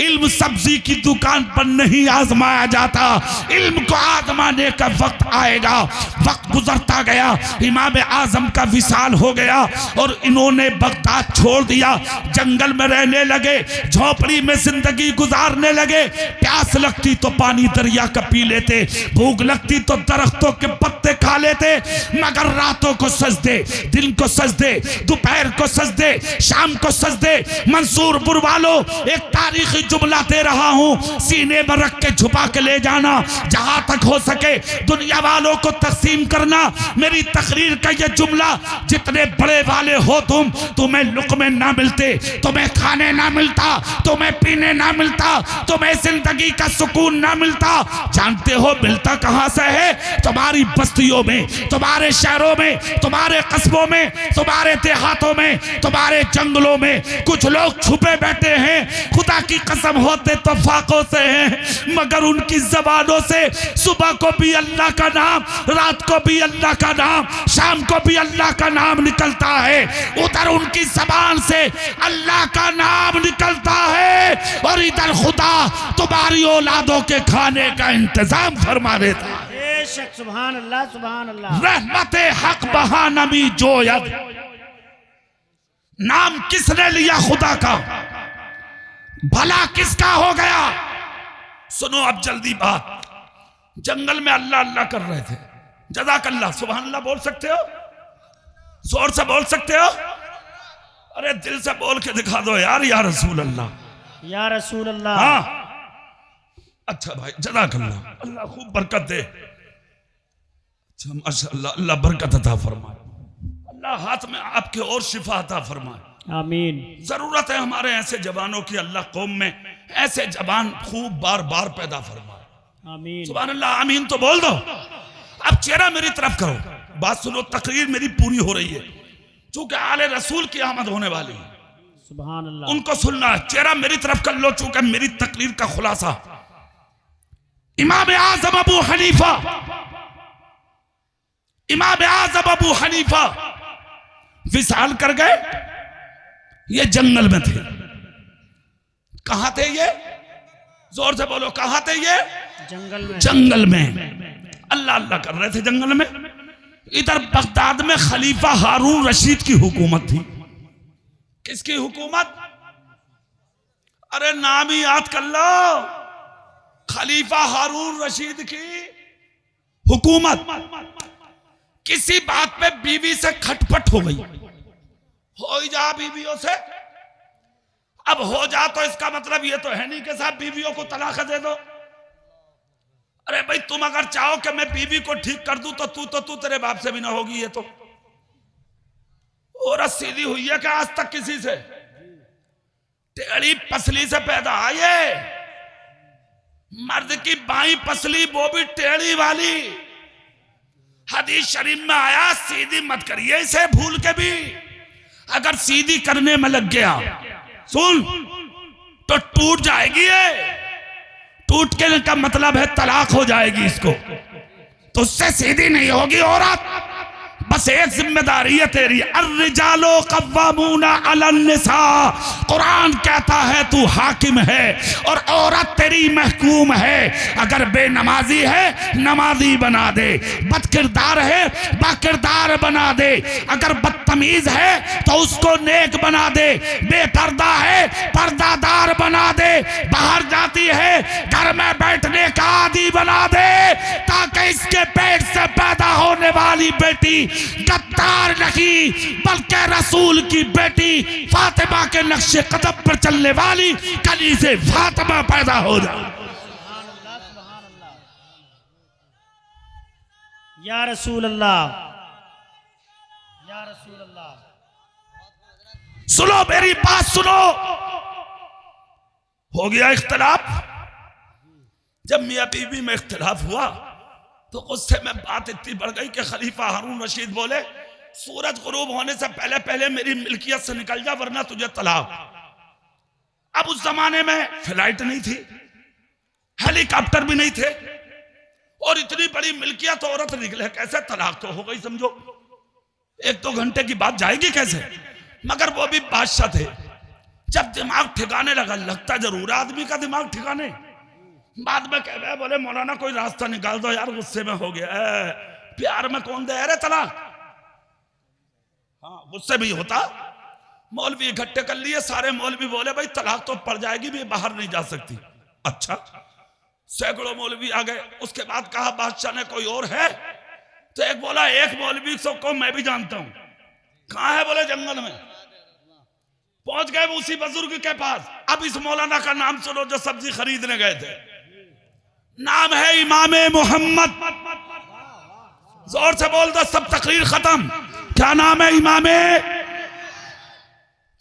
इल्म सब्जी की दुकान पर नहीं आजमाया जाता, इल्म को आजमाने का वक्त आएगा। वक्त गुजरता गया, इमाम आजम का विसाल हो गया और उन्होंने बगदाद छोड़ दिया, जंगल में रहने लगे, झोपड़ी में जिंदगी गुजारने लगे। प्यास लगती तो पानी दरिया का पी लेते, भूख लगती तो दरख्तों के पत्ते खा लेते, मगर रातों को सजदे, दिन को सजदे, दोपहर को सजदे, शाम को सजदे। मंसूरपुर वालों एक तारीखी जुमला दे रहा हूं, सीने में रख के छुपा के ले जाना, जहां तक हो सके दुनिया वालों को तकसीम करना। मेरी तकरीर का यह जुमला, जितने बड़े वाले हो तुम्हें लुक़मे ना मिलते, तुम्हें खाने ना मिलता, तुम्हें पीने ना मिलता, तुम्हें जिंदगी का सुकून ना मिलता। जानते हो मिलता कहां से है? तुम्हारी बस्तियों में, तुम्हारे शहरों में, तुम्हारे कस्बों में, तुम्हारे देहातों में, तुम्हारे जंगलों में कुछ लोग छुपे बैठे हैं, खुदा की कसम होते तो फाकों से हैं, मगर उनकी जबानों से सुबह को भी अल्लाह का नाम, रात को भी अल्लाह का नाम, शाम को भी अल्लाह का नाम निकलता है। उधर उनकी जबान से अल्लाह का नाम निकलता है और इधर खुदा तुम्हारी औलादों के खाने का इंतजाम फरमा देता है। बेशक, सुभान अल्लाह, सुभान अल्लाह। रहमते हक बहा नबी जोयद, नाम किसने लिया खुदा का? भला किसका हो गया? सुनो अब जल्दी बात। जंगल में अल्लाह अल्लाह कर रहे थे। जज़ाकल्लाह, सुभान अल्लाह बोल सकते हो? जोर से बोल सकते हो? अरे दिल से बोल के दिखा दो यार, या रसूल अल्लाह, या रसूल अल्लाह। हाँ अच्छा भाई, जज़ाकल्लाह, अल्लाह खूब बरकत दे। अच्छा माशाअल्लाह, अल्लाह बरकत अता फरमाए, अल्लाह हाथ में आपके और शिफा अता फरमाए। आमीन। जरूरत है हमारे ऐसे जवानों की, अल्लाह कौम में ऐसे जवान खूब बार बार पैदा फरमाए। आमीन। सुभान अल्लाह, आमीन तो बोल दो। अब चेहरा मेरी तरफ करो, बात सुनो, तकरीर मेरी पूरी हो रही है, चूंकि आले रसूल की आमद होने वाली है, सुभान अल्लाह। उनको सुनना है। चेहरा मेरी तरफ कर लो, चूंकि मेरी तकरीर का खुलासा इमाम आज़म अबू हनीफा, इमाम आज़म अबू हनीफा विसाल कर गए। ये जंगल में थे। कहां थे ये? जोर से बोलो, कहां थे ये? जंगल में। जंगल में अल्लाह अल्लाह कर रहे थे जंगल में। इधर बगदाद में खलीफा हारून रशीद की हुकूमत थी। किसकी हुकूमत? अरे नाम ही याद कर लो, खलीफा हारून रशीद की हुकूमत। किसी बात पे बीवी से खटपट हो गई, हो ही जा बीवियों से। अब हो जा तो इसका मतलब ये तो है नहीं कि साहब बीवियों को तलाक दे दो। अरे भाई, तुम अगर चाहो कि मैं बीवी को ठीक कर दूं तो तू तेरे बाप से भी ना होगी। ये तो औरत सीधी हुई है क्या आज तक किसी से? टेढ़ी पसली से पैदा आए। मर्द की बाई पसली, वो भी टेढ़ी वाली। हदीस शरीफ में आया, सीधी मत करिए इसे भूल के भी। अगर सीधी करने में लग गया, सुन, तो टूट जाएगी ये। टूट के का मतलब है तलाक हो जाएगी इसको, तो उससे सीधी नहीं होगी औरत। बस एक जिम्मेदारी है तेरी, अर्रिजालो कव्वामूना अलन निसा। कुरान कहता है तू हाकिम है और औरत तेरी महकूम है। अगर बेनमाजी है नमाजी बना दे, बदकिरदार है बाकिरदार बना दे, अगर बदतमीज है तो उसको नेक बना दे, बेपर्दा है पर्दादार बना दे, बाहर जाती है घर में बैठने का आदी बना दे, ताकि इसके पेट से पैदा होने वाली बेटी गद्दार नहीं बल्कि रसूल की बेटी फातिमा के नक्शे कदम पर चलने वाली कली से फातिमा पैदा हो जाए। या रसूल अल्लाह, या रसूल अल्लाह। सुनो मेरी बात सुनो। हो गया इख्तिलाफ। जब मियां बीवी में इख्तिलाफ हुआ तो गुस्से में बात इतनी बढ़ गई कि खलीफा हारून रशीद बोले, सूरज गुरूब होने से पहले पहले मेरी मिल्कियत से निकल जा वरना तुझे तलाक। अब उस जमाने में फ्लाइट नहीं थी, हेलीकॉप्टर भी नहीं थे, और इतनी बड़ी मिल्कियत औरत निकले कैसे? तलाक तो हो गई समझो। 1-2 घंटे की बात जाएगी कैसे? मगर वो भी बादशाह थे। जब दिमाग ठिकाने लगा, लगता जरूर आदमी का दिमाग ठिकाने, बाद में कह रहे बोले मौलाना कोई रास्ता निकाल दो यार, गुस्से में हो गया। प्यार में कौन दे रहे तलाक? हाँ, गुस्से भी होता। मौलवी इकट्ठे कर लिए, सारे मौलवी बोले भाई तलाक तो पड़ जाएगी भी, बाहर नहीं जा सकती। अच्छा, सैकड़ों मौलवी आ गए। उसके बाद कहा बादशाह ने कोई और है? तो एक बोला एक मौलवी को मैं भी जानता हूं। कहां है? बोले जंगल में। पहुंच गए उसी बुजुर्ग के पास। अब इस मौलाना का नाम सुनो जो सब्जी खरीदने गए थे। नाम है इमाम मोहम्मद। जोर से बोल दो, सब तकरीर खत्म। क्या नाम है? इमाम।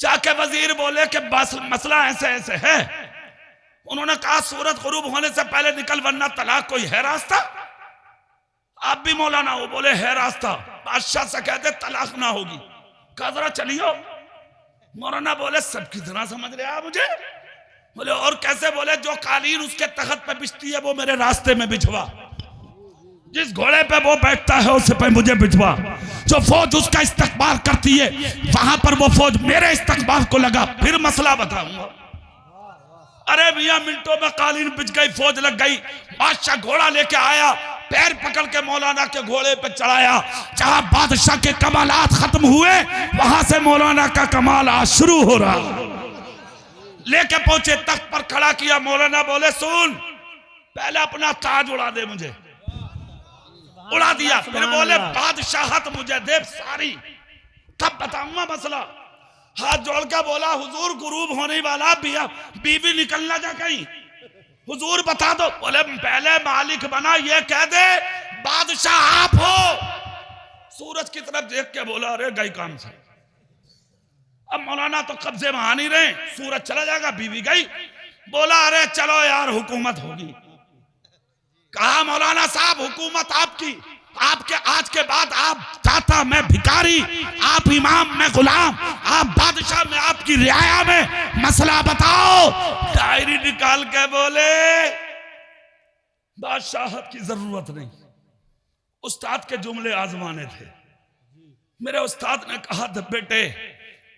जाके वजीर बोले कि बस मसला ऐसे ऐसे है। उन्होंने कहा सूरज गुरूब होने से पहले निकल वरना तलाक कोई है रास्ता? आप भी मौलाना हो? बोले है रास्ता। बादशाह से कहते तलाक ना होगी। कहा जरा चलियो। मौलाना बोले सबकी तरह समझ रहे आप मुझे? बोले और कैसे? बोले जो कालीन उसके तख्त पे बिछती है वो मेरे रास्ते में बिछवा, जिस घोड़े पे वो बैठता है उस पे मुझे बिछवा, जो फौज उसका इस्तकबाल करती है वहां पर वो फौज मेरे इस्तकबाल को लगा, फिर मसला बताऊंगा। अरे भैया मिनटों में कालीन बिछ गई, फौज लग गई। बादशाह घोड़ा लेके आया, पैर पकड़ के मौलाना के घोड़े पे चढ़ाया। जहां बादशाह के कमालात खत्म हुए वहां से मौलाना का कमाल आज शुरू हो रहा। लेके पहुंचे, तख्त पर खड़ा किया। मौलाना बोले सुन, पहले अपना ताज उड़ा दे मुझे, उड़ा दिया, फिर बोले बादशाहत मुझे दे सारी, तब बताऊंगा मसला। हाथ जोड़ के बोला हुजूर गुरूब होने वाला, बीवी निकलना जा कहीं, हुजूर बता दो। बोले पहले मालिक बना ये कह दे बादशाह आप हो। सूरज की तरफ देख के बोला अरे गई काम से, अब मौलाना तो कब्जे में आ नहीं रहे, सूरज चला जाएगा, बीवी गई। बोला अरे चलो यार हुकूमत होगी। कहा मौलाना साहब हुकूमत आपकी, आपके आज के बाद आप दाता मैं भिखारी, आप इमाम मैं गुलाम, आप बादशाह में आपकी रियाया में, मसला बताओ। डायरी निकाल के बोले बादशाहत की जरूरत नहीं। उस्ताद के जुमले आजमाने थे। मेरे उस्ताद ने कहा था बेटे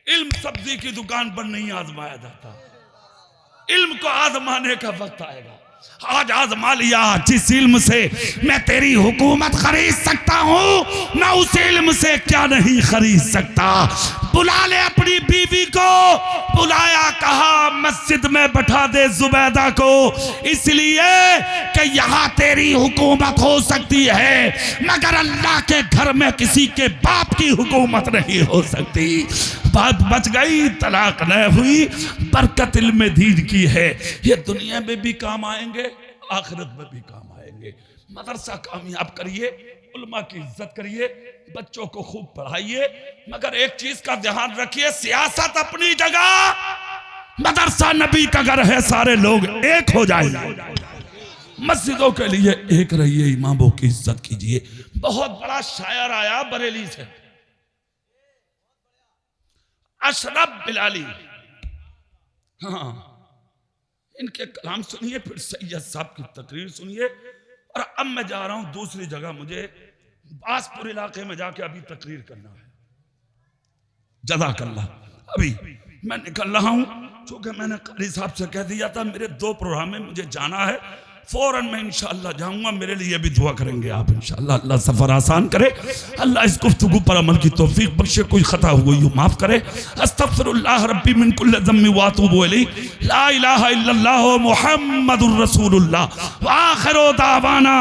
इल्म सब्जी की दुकान पर नहीं आजमाया जाता, इल्म को आजमाने का वक्त आएगा। आज आजमा लिया, जिस इल्म से मैं तेरी हुकूमत खरीद सकता हूं, मैं उस इल्म से क्या नहीं खरीद सकता। बुला ले अपनी बीवी को, बुलाया, कहा मस्जिद में बैठा दे जुबैदा को, इसलिए कि यहां तेरी हुकूमत हो सकती है मगर अल्लाह के घर में किसी के बाप की हुकूमत नहीं हो सकती। बात बच गई, तलाक न हुई, बरकत इल्म दीन की है। ये दुनिया में भी काम आएंगे, आखिरत में भी काम आएंगे। मदरसा कामयाब करिए, उल्मा की इज्जत करिए, बच्चों को खूब पढ़ाइए, मगर एक चीज का ध्यान रखिए, सियासत अपनी जगह, मदरसा नबी का घर है, सारे लोग एक हो जाएंगे। मस्जिदों के लिए एक रहिए, इमामों की इज्जत कीजिए। बहुत बड़ा शायर आया बरेली से, अशरफ बिलाली, हाँ इनके कलाम सुनिए, फिर सैयद साहब की तकरीर सुनिए। और अब मैं जा रहा हूं दूसरी जगह, मुझे बासपुर इलाके में जाके अभी तकरीर करना है। जज़ाकल्लाह। अभी मैं निकल रहा हूं, चूंकि मैंने कारी साहब से कह दिया था मेरे 2 प्रोग्राम में मुझे जाना है, फौरन मैं इंशाअल्लाह जाऊंगा। मेरे लिए भी दुआ करेंगे आप इंशाअल्लाह। अल्लाह सफर आसान करे, अल्लाह इस गुफ्तगू पर अमल की तौफीक बख्शे, कोई खता हुई हो माफ करे। अस्तगफिरुल्लाह रब्बी मिन कुल्लि ज़म्बि व अतूबु इलैहि, ला इलाहा इल्लल्लाह मुहम्मदुर रसूलुल्लाह व आखिरु दावाना।